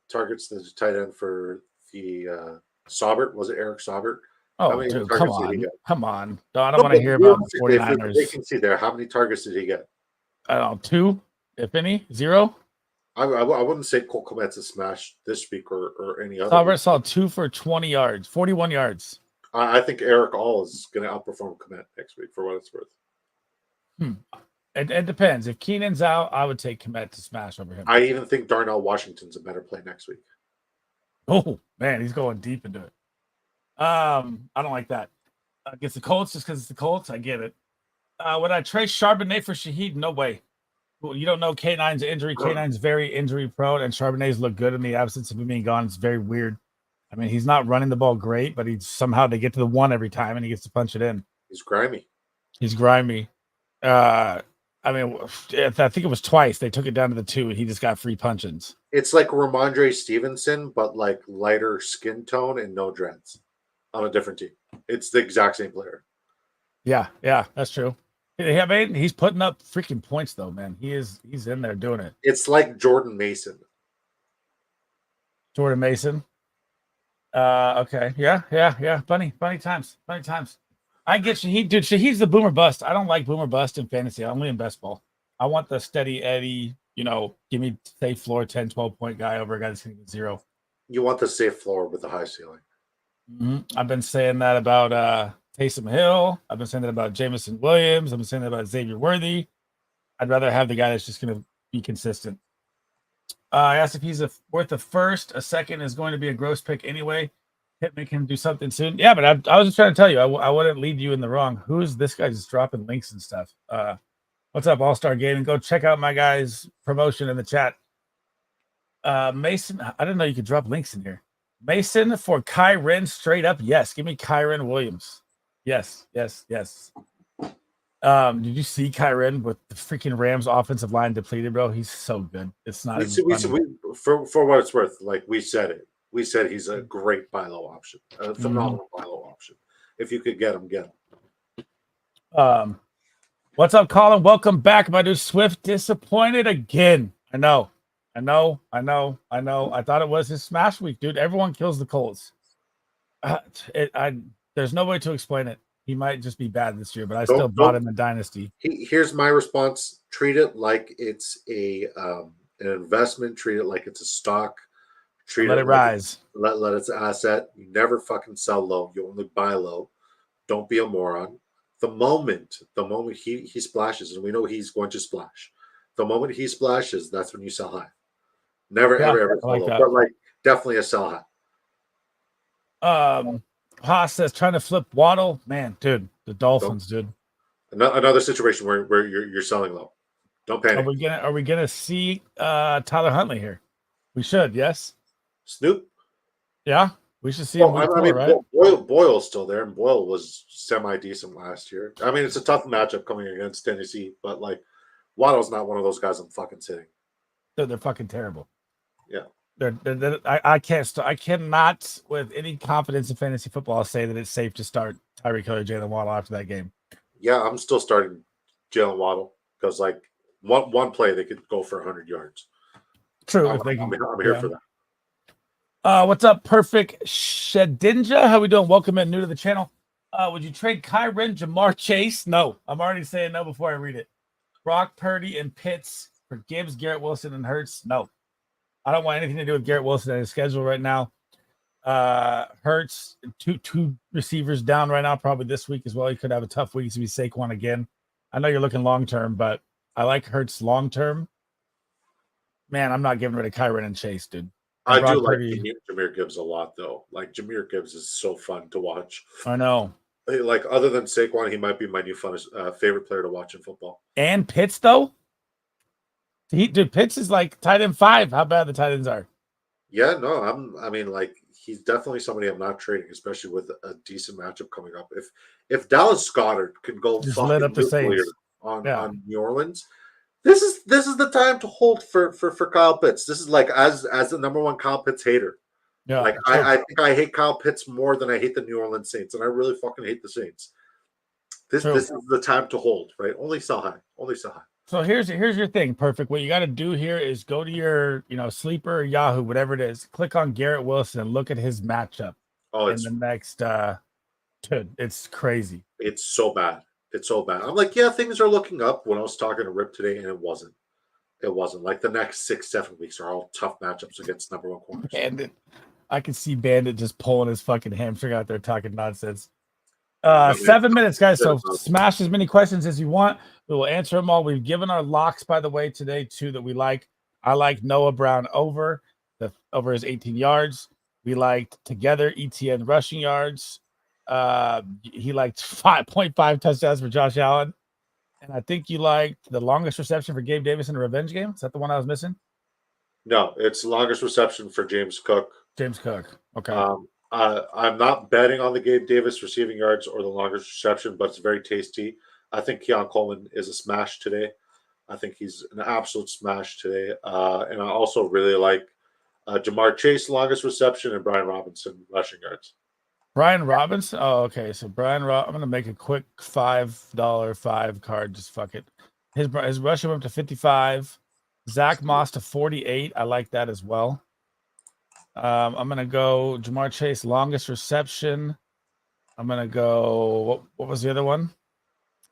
targets does tight end for the Saubert? Was it Eric Saubert? Oh, dude, come on. No, I don't want to hear about the 49ers. They can see there. How many targets did he get? I don't know, 2, if any, 0. I wouldn't say Cole Komet's a smash this week or any other. Saubert saw 2 for 20 yards, 41 yards. I think Eric All is going to outperform Komet next week for what it's worth. It depends. If Keenan's out, I would take Komet to smash over him. I even think Darnell Washington's a better play next week. Oh, man, he's going deep into it. I don't like that. Against the Colts, just because it's the Colts, I get it. Would I trade Charbonnet for Shaheed? No way. You don't know K9's injury. K9's very injury prone, and Charbonnet's look good in the absence of him being gone. It's very weird. I mean, he's not running the ball great, but somehow they get to the 1 every time, and he gets to punch it in. He's grimy. I mean, I think it was twice. They took it down to the 2, and he just got free punch-ins. It's like Ramondre Stevenson, but like lighter skin tone and no dreads on a different team. It's the exact same player. Yeah, that's true. He's putting up freaking points, though, man. He's in there doing it. It's like Jordan Mason. Jordan Mason? Okay. Yeah. Funny times. I get Shahid, dude. Shahid's the boomer bust. I don't like boomer bust in fantasy. Only in best ball. I want the steady Eddie, give me safe floor 10, 12 point guy over a guy that's going to get 0. You want the safe floor with the high ceiling. I've been saying that about Taysom Hill. I've been saying that about Jamison Williams. I've been saying that about Xavier Worthy. I'd rather have the guy that's just going to be consistent. I asked if he's worth a first. A second is going to be a gross pick anyway. Pittman can do something soon. Yeah, but I was just trying to tell you, I wouldn't lead you in the wrong. Who's this guy just dropping links and stuff? What's up, All-Star Gaming? Go check out my guy's promotion in the chat. Mason, I didn't know you could drop links in here. Mason for Kyren straight up. Yes, give me Kyren Williams. Yes. Did you see Kyren with the freaking Rams offensive line depleted, bro? He's so good. It's not for what it's worth. Like we said it. We said he's a great buy low option, a phenomenal buy low option. If you could get him, get him. What's up, Colin? Welcome back, my dude. Swift disappointed again. I know. I thought it was his smash week, dude. Everyone kills the Colts. There's no way to explain it. He might just be bad this year, but I still bought him in Dynasty. Here's my response: treat it like it's an investment. Treat it like it's a stock. Let it rise. Let its asset. You never fucking sell low. You only buy low. Don't be a moron. The moment he splashes, and we know he's going to splash. The moment he splashes, that's when you sell high. Never ever sell low, but like definitely a sell high. Haas says trying to flip Waddle. Man, dude, the Dolphins, dude. Another situation where you're selling low. Don't panic. Are we gonna see Tyler Huntley here? We should, yes. Snoop. Yeah, we should see him. Right? Boyle's still there, and Boyle was semi-decent last year. I mean, it's a tough matchup coming against Tennessee, but like Waddle's not one of those guys I'm fucking sitting. They're fucking terrible. Yeah. I cannot with any confidence in fantasy football say that it's safe to start Tyreek Hill or Jalen Waddle after that game. Yeah, I'm still starting Jalen Waddle because like one play they could go for 100 yards. True. I'm here for that. What's up, Perfect Shedinja? How we doing? Welcome in, new to the channel. Would you trade Kyren, Jamar Chase? No, I'm already saying no before I read it. Brock Purdy and Pitts for Gibbs, Garrett Wilson, and Hurts? No. I don't want anything to do with Garrett Wilson and his schedule right now. Hurts, two receivers down right now, probably this week as well. He could have a tough week to be Saquon again. I know you're looking long term, but I like Hurts long term. Man, I'm not giving rid of Kyren and Chase, dude. I do like Jahmyr Gibbs a lot, though. Like Jahmyr Gibbs is so fun to watch. I know. Like other than Saquon, he might be my new favorite player to watch in football. And Pitts, though. Pitts is like tight end 5. How bad the tight ends are? Yeah, no, I mean, like he's definitely somebody I'm not trading, especially with a decent matchup coming up. If Dallas Goedert can go just lit up the Saints on New Orleans, this is the time to hold for Kyle Pitts. This is like as the number one Kyle Pitts hater. Yeah, like I think I hate Kyle Pitts more than I hate the New Orleans Saints, and I really fucking hate the Saints. This is the time to hold, right? Only sell high. So here's your thing, Perfect. What you got to do here is go to your, Sleeper or Yahoo, whatever it is. Click on Garrett Wilson and look at his matchup. In the next, it's crazy. It's so bad. I'm like, yeah, things are looking up. When I was talking to Rip today, and it wasn't. Like the next 6-7 weeks are all tough matchups against number one corners. Bandit, I can see Bandit just pulling his fucking hamstring out there talking nonsense. 7 minutes, guys. So smash as many questions as you want. We will answer them all. We've given our locks, by the way, today, too, that we like. I like Noah Brown over his 18 yards. We liked together ETN rushing yards. He liked 5.5 touchdowns for Josh Allen. And I think you liked the longest reception for Gabe Davis in a revenge game. Is that the one I was missing? No, it's the longest reception for James Cook. Okay. I'm not betting on the Gabe Davis receiving yards or the longest reception, but it's very tasty. I think Keon Coleman is a smash today. I think he's an absolute smash today. And I also really like Jamar Chase, longest reception, and Brian Robinson, rushing yards. Brian Robinson? Oh, okay. So I'm going to make a quick $5 5 card. Just fuck it. His rushing up to 55. Zach Moss to 48. I like that as well. I'm gonna go Jamar Chase, longest reception. I'm gonna go. What was the other one?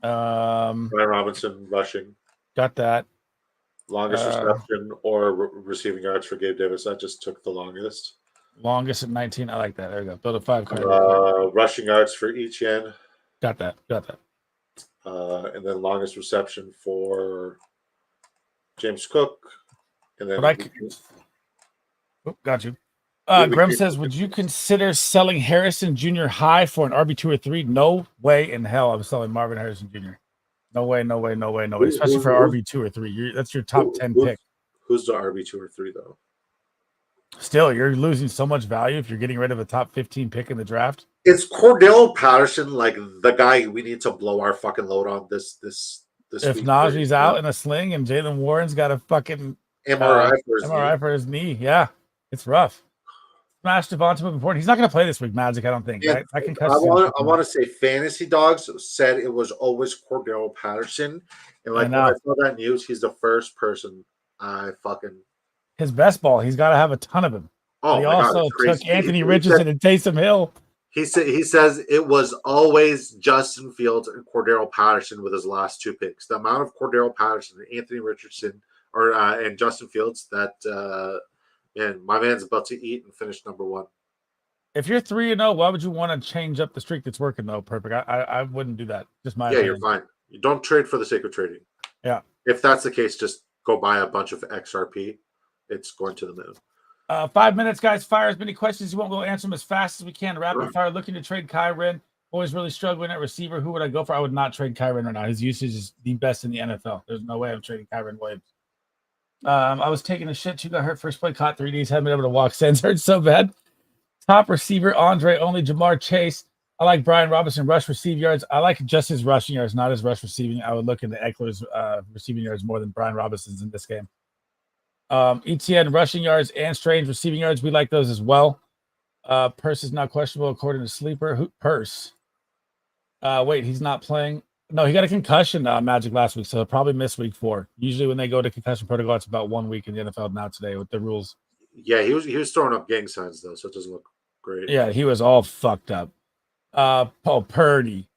Ryan Robinson rushing. Got that. Longest reception or receiving yards for Gabe Davis. That just took the longest. Longest at 19. I like that. There we go. Build a 5 card. Rushing yards for Etienne. Got that. And then longest reception for James Cook. And then got you. Graham says, would you consider selling Harrison Jr. high for an RB2 or 3? No way in hell I'm selling Marvin Harrison Jr. No way. Especially for RB2 or 3. That's your top 10 pick. Who's the RB2 or 3, though? Still, you're losing so much value if you're getting rid of a top 15 pick in the draft. Is Cordell Patterson like the guy we need to blow our fucking load on this if week? Najee's out in a sling and Jalen Warren's got a fucking MRI for his knee. Yeah, it's rough. Smash Devonta moving forward. He's not going to play this week, Magic. I don't think. Yeah, I want to say Fantasy Dogs said it was always Cordell Patterson, and like when I saw that news, he's the first person I fucking. His best ball. He's got to have a ton of him. Oh, he also took Anthony Richardson and Taysom Hill. He says it was always Justin Fields and Cordell Patterson with his last 2 picks. The amount of Cordell Patterson and Anthony Richardson and Justin Fields that and my man's about to eat and finish number 1. If you're 3-0, why would you want to change up the streak that's working though? Perfect. I wouldn't do that. Just my opinion. You're fine. You don't trade for the sake of trading. Yeah. If that's the case, just go buy a bunch of XRP. It's going to the moon. 5 minutes, guys. Fire as many questions you want. We'll answer them as fast as we can. Rapid fire. Looking to trade Kyren. Always really struggling at receiver. Who would I go for? I would not trade Kyren right now. His usage is the best in the NFL. There's no way I'm trading Kyren Williams. I was taking a shit. 2 got hurt first play. Caught 3 Ds. Haven't been able to walk since. Hurt so bad. Top receiver, Andre only. Jamar Chase. I like Brian Robinson rush receive yards. I like just his rushing yards, not his rush receiving. I would look into Eckler's receiving yards more than Brian Robinson's in this game. ETN rushing yards and Strange receiving yards. We like those as well. Purse is not questionable according to Sleeper. Purse? Wait, he's not playing. No, he got a concussion Magic last week, so he'll probably miss week 4. Usually when they go to concussion protocol, it's about 1 week in the NFL now today with the rules. Yeah, he was throwing up gang signs though, so it doesn't look great. Yeah, he was all fucked up. Paul Purdy.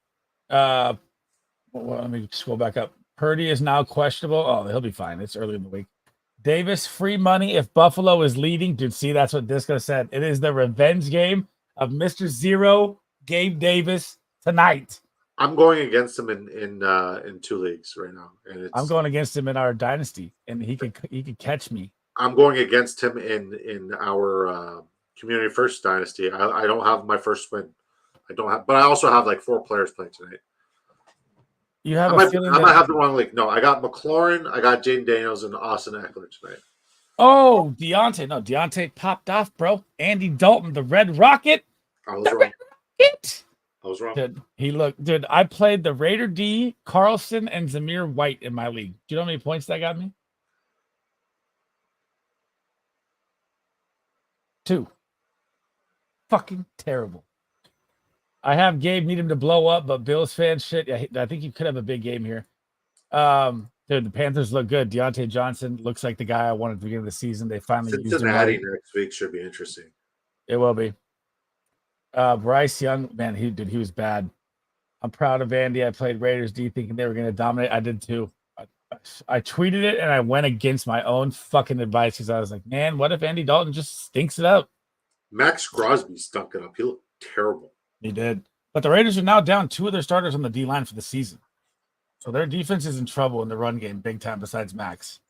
Let me scroll back up. Purdy is now questionable. Oh, he'll be fine. It's early in the week. Davis, free money if Buffalo is leading. Dude, see, that's what Disco said. It is the revenge game of Mr. Zero, Gabe Davis, tonight. I'm going against him in 2 leagues right now. And I'm going against him in our dynasty, and he could catch me. I'm going against him in our Community First dynasty. I don't have my first win. But I also have like 4 players playing tonight. You have I might have the wrong league. No, I got McLaurin, I got Jaden Daniels, and Austin Eckler tonight. Oh, Deontay. No, Deontay popped off, bro. Andy Dalton, the Red Rocket. I was wrong. I was wrong. Dude, I played the Raider D, Carlson, and Zamir White in my league. Do you know how many points that got me? 2. Fucking terrible. I have Gabe need him to blow up, but Bills fan shit. I think you could have a big game here. Dude, the Panthers look good. Deontay Johnson looks like the guy I wanted at the beginning of the season. They finally Cincinnati next week should be interesting. It will be. Bryce Young, man, he was bad. I'm proud of Andy. I played Raiders D thinking they were going to dominate. I did too. I tweeted it and I went against my own fucking advice because I was like, man, what if Andy Dalton just stinks it out? Max Crosby stunk it up. He looked terrible. He did. But the Raiders are now down 2 of their starters on the D-line for the season. So their defense is in trouble in the run game big time besides Max.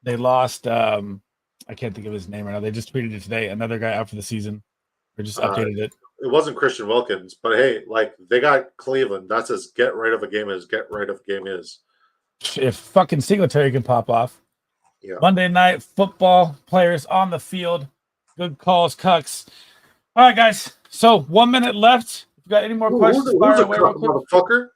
They lost, I can't think of his name right now. They just tweeted it today. Another guy out for the season. Or just updated it. It wasn't Christian Wilkins, but hey, like they got Cleveland. That's as get right of a game as get right of a game is. If fucking Singletary can pop off. Yeah. Monday Night Football players on the field. Good calls, Cucks. All right, guys. So 1 minute left. If you got any more questions, fire away real quick. Motherfucker?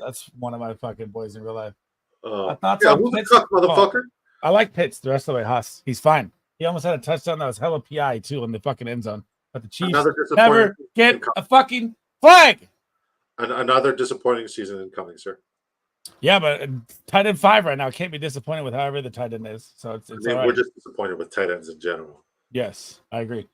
That's one of my fucking boys in real life. Who's the cuck, motherfucker? I like Pitts the rest of the way. Haas. He's fine. He almost had a touchdown that was hella PI too in the fucking end zone. But the Chiefs never get a fucking flag. Another disappointing season incoming, sir. Yeah, but tight end 5 right now can't be disappointed with however the tight end is. So it's all right. We're just disappointed with tight ends in general. Yes, I agree.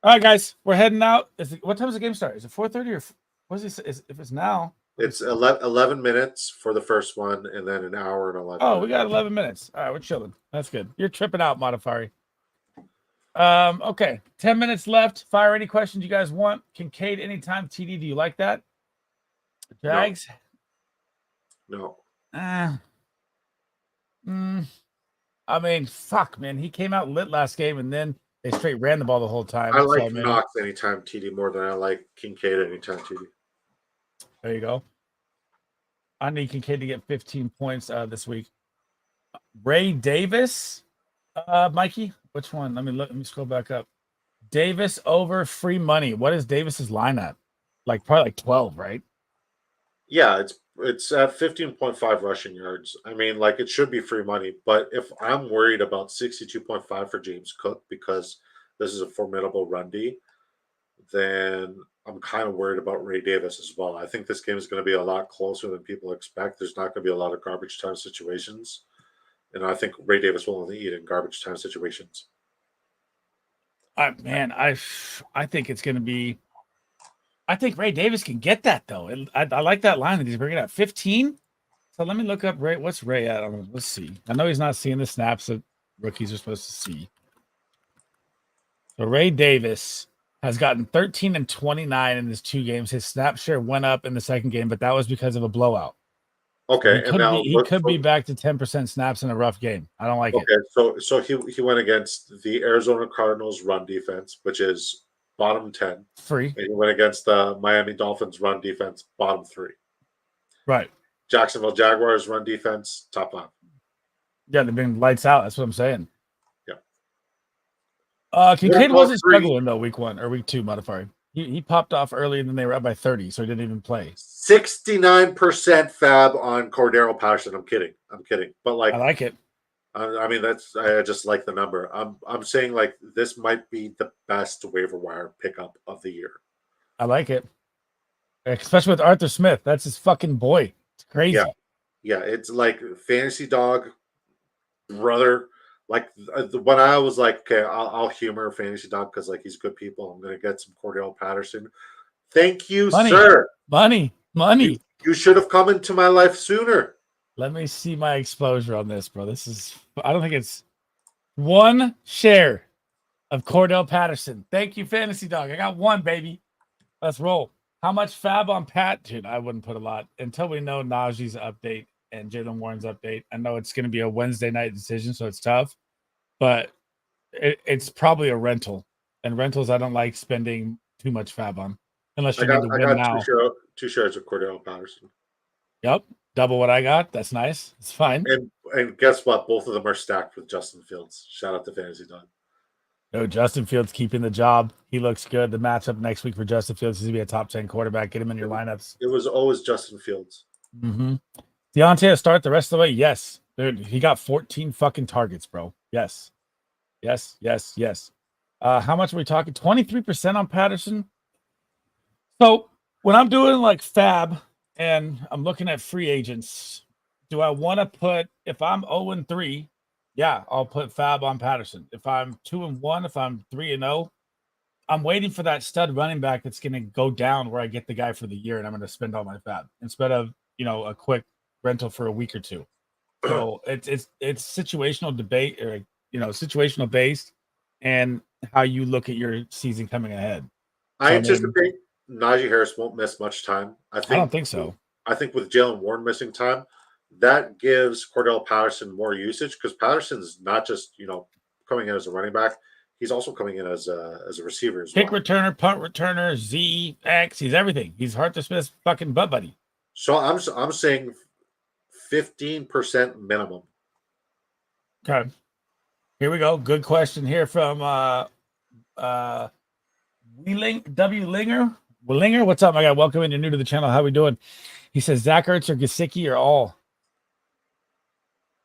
All right, guys, we're heading out. What time does the game start? Is it 4:30 or what's it? If it's now, It's 11 minutes for the first one, and then an hour and 11 oh, we got minutes. 11 minutes. All right, we're chilling. That's good. You're tripping out, Modifari. Okay, 10 minutes left. Fire any questions you guys want. Kincaid anytime. TD, do you like that? Jags? No. I mean, fuck, man. He came out lit last game, and then they straight ran the ball the whole time. I like so, man, Knox anytime TD more than I like Kincaid anytime TD. there you go. I need Kincaid to get 15 points this week. Ray Davis, Mikey, which one? Let me scroll back up. Davis over free money. What is Davis's line at? Probably 12, right? Yeah, it's at 15.5 rushing yards. I mean, like it should be free money, but if I'm worried about 62.5 for James Cook because this is a formidable run D, then I'm kind of worried about Ray Davis as well. I think this game is going to be a lot closer than people expect. There's not going to be a lot of garbage time situations, and I think Ray Davis will only eat in garbage time situations. I think it's going to be. I think Ray Davis can get that though. I like that line that he's bringing up 15. So let me look up Ray. What's Ray at? Let's see. I know he's not seeing the snaps that rookies are supposed to see. So Ray Davis has gotten 13 and 29 in his 2 games. His snap share went up in the second game, but that was because of a blowout. Okay, He could be back to 10% snaps in a rough game. I don't like it. Okay, so he went against the Arizona Cardinals run defense, which is bottom 10. Free. And he went against the Miami Dolphins run defense, bottom 3. Right. Jacksonville Jaguars run defense, top 5. Yeah, they've been lights out. That's what I'm saying. Yeah. Kincaid wasn't struggling though week 1 or week 2, Modifari. He popped off early and then they were up by 30, so he didn't even play. 69% fab on Cordero Patterson. I'm kidding. But I like it. I mean, I just like the number. I'm saying like this might be the best waiver wire pickup of the year. I like it, especially with Arthur Smith. That's his fucking boy. It's crazy. Yeah. It's like fantasy dog brother. Like when I was like, okay, I'll humor fantasy dog because like he's good people. I'm gonna get some Cordell Patterson. Thank you, sir. Money. You should have come into my life sooner. Let me see my exposure on this, bro. I don't think it's 1 share of Cordell Patterson. Thank you, Fantasy Dog. I got 1, baby. Let's roll. How much fab on Pat? Dude, I wouldn't put a lot until we know Najee's update and Jalen Warren's update. I know it's going to be a Wednesday night decision, so it's tough, but it's probably a rental. And rentals, I don't like spending too much fab on unless you need to win now. 2 shares of Cordell Patterson. Yep. Double what I got. That's nice. It's fine. And guess what? Both of them are stacked with Justin Fields. Shout out to Fantasy Dog. No, Justin Fields keeping the job. He looks good. The matchup next week for Justin Fields is going to be a top 10 quarterback. Get him in your lineups. It was always Justin Fields. Mm-hmm. Deontay to start the rest of the way? Yes. Dude, he got 14 fucking targets, bro. Yes. How much are we talking? 23% on Patterson? So when I'm doing like fab and I'm looking at free agents, do I want to put, if I'm 0-3, yeah, I'll put fab on Patterson. If I'm 2-1, if I'm 3-0, I'm waiting for that stud running back that's going to go down where I get the guy for the year and I'm going to spend all my fab instead of, a quick rental for a week or 2. So it's situational debate or, situational based and how you look at your season coming ahead. I anticipate Najee Harris won't miss much time. I don't think so. I think with Jalen Warren missing time, that gives Cordell Patterson more usage because Patterson's not just coming in as a running back; he's also coming in as a receiver as well. Kick returner, punt returner, Z, X. He's everything. He's Arthur Smith's fucking butt buddy. So I'm saying 15% minimum. Okay, here we go. Good question here from W. Linger. Willinger, what's up, my guy? Welcome in. You're new to the channel. How we doing? He says Zach Ertz or Gesicki or all.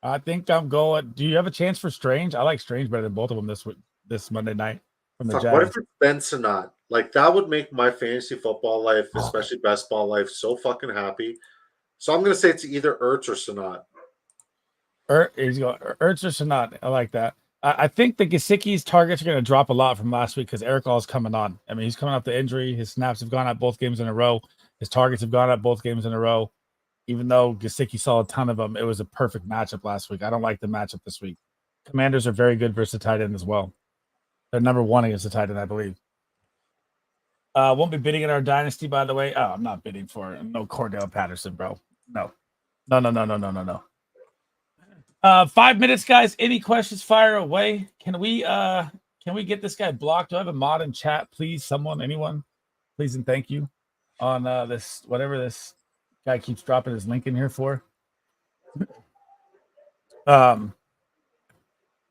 I think I'm going. Do you have a chance for Strange? I like Strange better than both of them this Monday night from the Jags. What if it's Ben Sinnott? Like that would make my fantasy football life, especially best ball life, so fucking happy. So I'm going to say it's either Ertz or Sinnott. He's going Ertz or Sinnott. I like that. I think the Gesicki's targets are going to drop a lot from last week because Eric All's coming on. I mean, he's coming off the injury. His snaps have gone up both games in a row. His targets have gone up both games in a row. Even though Gesicki saw a ton of them, it was a perfect matchup last week. I don't like the matchup this week. Commanders are very good versus the tight end as well. They're number 1 against the tight end, I believe. Won't be bidding in our dynasty, by the way. Oh, I'm not bidding for no Cordell Patterson, bro. No. 5 minutes, guys. Any questions? Fire away. Can we get this guy blocked? Do I have a mod in chat, please? Someone, anyone, please and thank you on this whatever this guy keeps dropping his link in here for.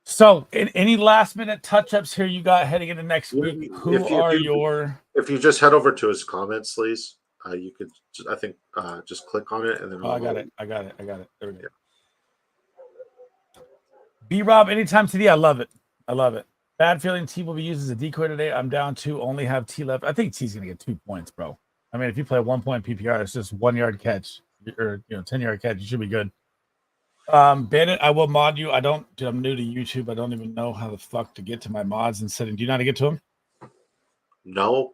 So any last minute touch ups here you got heading into next week? If you just head over to his comments, please, you could I think just click on it and then. Oh, I got it. There we go. B-Rob, anytime TD, I love it. Bad feeling T will be used as a decoy today. I'm down 2, only have T left. I think T's gonna get 2 points, bro. I mean, if you play 1 point PPR, it's just 1 yard catch or 10-yard catch. You should be good. Bandit, I will mod you. I'm new to YouTube. I don't even know how the fuck to get to my mods and setting. Do you know how to get to them? No,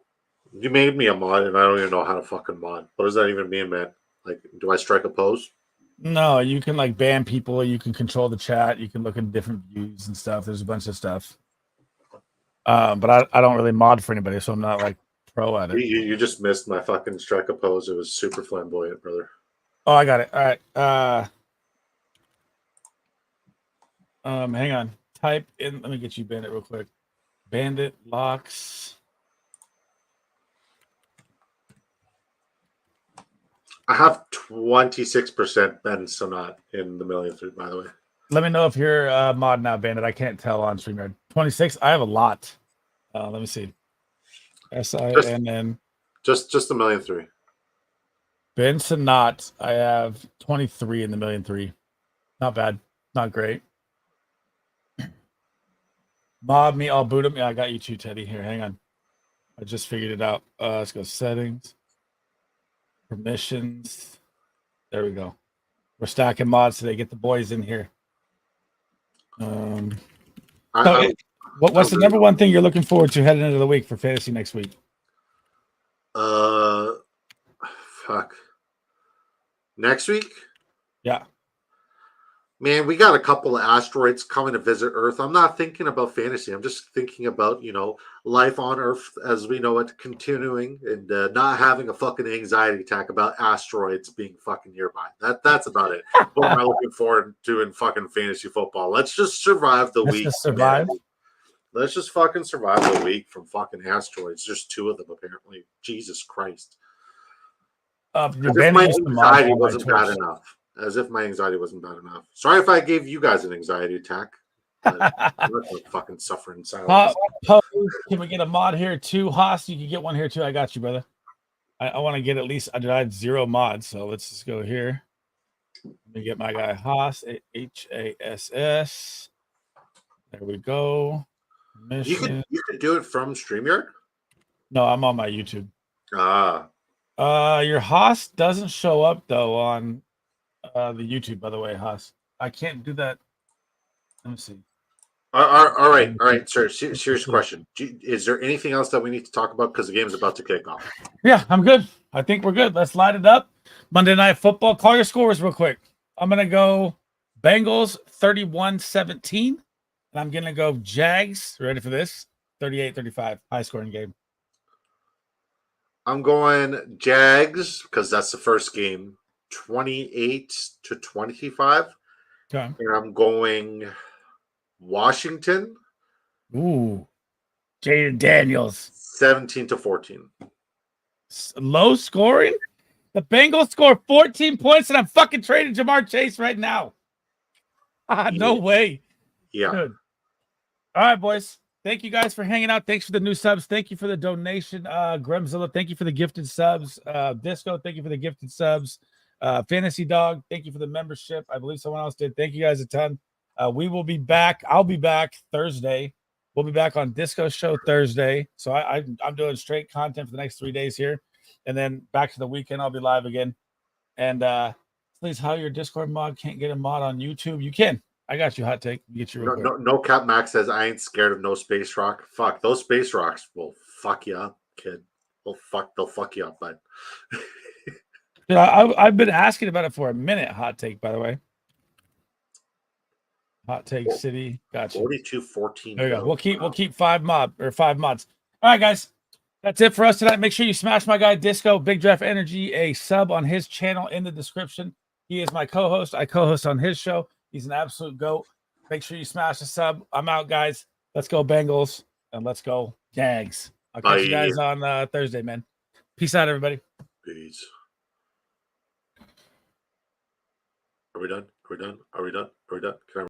you made me a mod, and I don't even know how to fucking mod. What does that even mean, man? Like, do I strike a pose? No, you can like ban people. You can control the chat. You can look at different views and stuff. There's a bunch of stuff. But I don't really mod for anybody, so I'm not like pro at it. You just missed my fucking strike a pose. It was super flamboyant, brother. Oh, I got it. All right. Hang on. Type in. Let me get you Bandit real quick. Bandit locks. I have 26% Ben Sonat in the million, by the way. Let me know if you're mod now, Bandit. I can't tell on StreamYard. 26. I have a lot. Let me see. SINN. Just the 1,000,003. Ben Sonat. I have 23 in the 1,000,003. Not bad. Not great. Mob me, I'll boot him. Yeah, I got you too, Teddy. Here, hang on. I just figured it out. Let's go settings. Permissions. There we go. We're stacking mods today. Get the boys in here. What's the number one thing you're looking forward to heading into the week for fantasy next week? Next week? Yeah. Man, we got a couple of asteroids coming to visit Earth. I'm not thinking about fantasy. I'm just thinking about, life on Earth as we know it continuing and not having a fucking anxiety attack about asteroids being fucking nearby. That's about it. What am I looking forward to in fucking fantasy football? Let's just survive the week. Just survive. Man. Let's just fucking survive the week from fucking asteroids. There's 2 of them apparently. Jesus Christ. As if my anxiety wasn't bad enough. As if my anxiety wasn't bad enough. Sorry if I gave you guys an anxiety attack. I'm not fucking suffering silence. Can we get a mod here too? Haas, you can get one here too. I got you, brother. I want to get at least, I had 0 mods, so let's just go here. Let me get my guy Haas, HASS. There we go. You could do it from StreamYard? No, I'm on my YouTube. Your Haas doesn't show up though on the YouTube, by the way, Haas. I can't do that. Let me see. All right, sir. Serious question. Is there anything else that we need to talk about because the game's about to kick off? Yeah, I'm good. I think we're good. Let's light it up. Monday Night Football. Call your scores real quick. I'm going to go Bengals 31-17. And I'm going to go Jags. Ready for this? 38-35. High scoring game. I'm going Jags because that's the first game. 28-25. Okay. And I'm going Washington. Ooh. Jaden Daniels. 17-14. Low scoring? The Bengals score 14 points and I'm fucking trading Jamar Chase right now. No way. Yeah. Good. All right, boys. Thank you guys for hanging out. Thanks for the new subs. Thank you for the donation. Gremzilla, thank you for the gifted subs. Disco, thank you for the gifted subs. Fantasy Dog, thank you for the membership. I believe someone else did. Thank you guys a ton. We will be back. I'll be back Thursday. We'll be back on Disco Show Thursday. So I'm doing straight content for the next 3 days here. And then back to the weekend, I'll be live again. And please, how your Discord mod can't get a mod on YouTube? You can. I got you. Hot take. Get you real quick. No Cap Max says I ain't scared of no space rock. Fuck, those space rocks will fuck you up, kid. They'll fuck you up, bud. Dude, I've been asking about it for a minute. Hot take, by the way. Hot take city. Gotcha. 42-14. There you go. We'll keep 5 mods. All right, guys. That's it for us tonight. Make sure you smash my guy Disco Big Draft Energy a sub on his channel in the description. He is my co-host. I co-host on his show. He's an absolute goat. Make sure you smash the sub. I'm out, guys. Let's go Bengals and let's go Jags. I'll catch you guys on Thursday, man. Peace out, everybody. Peace. Are we done? Can I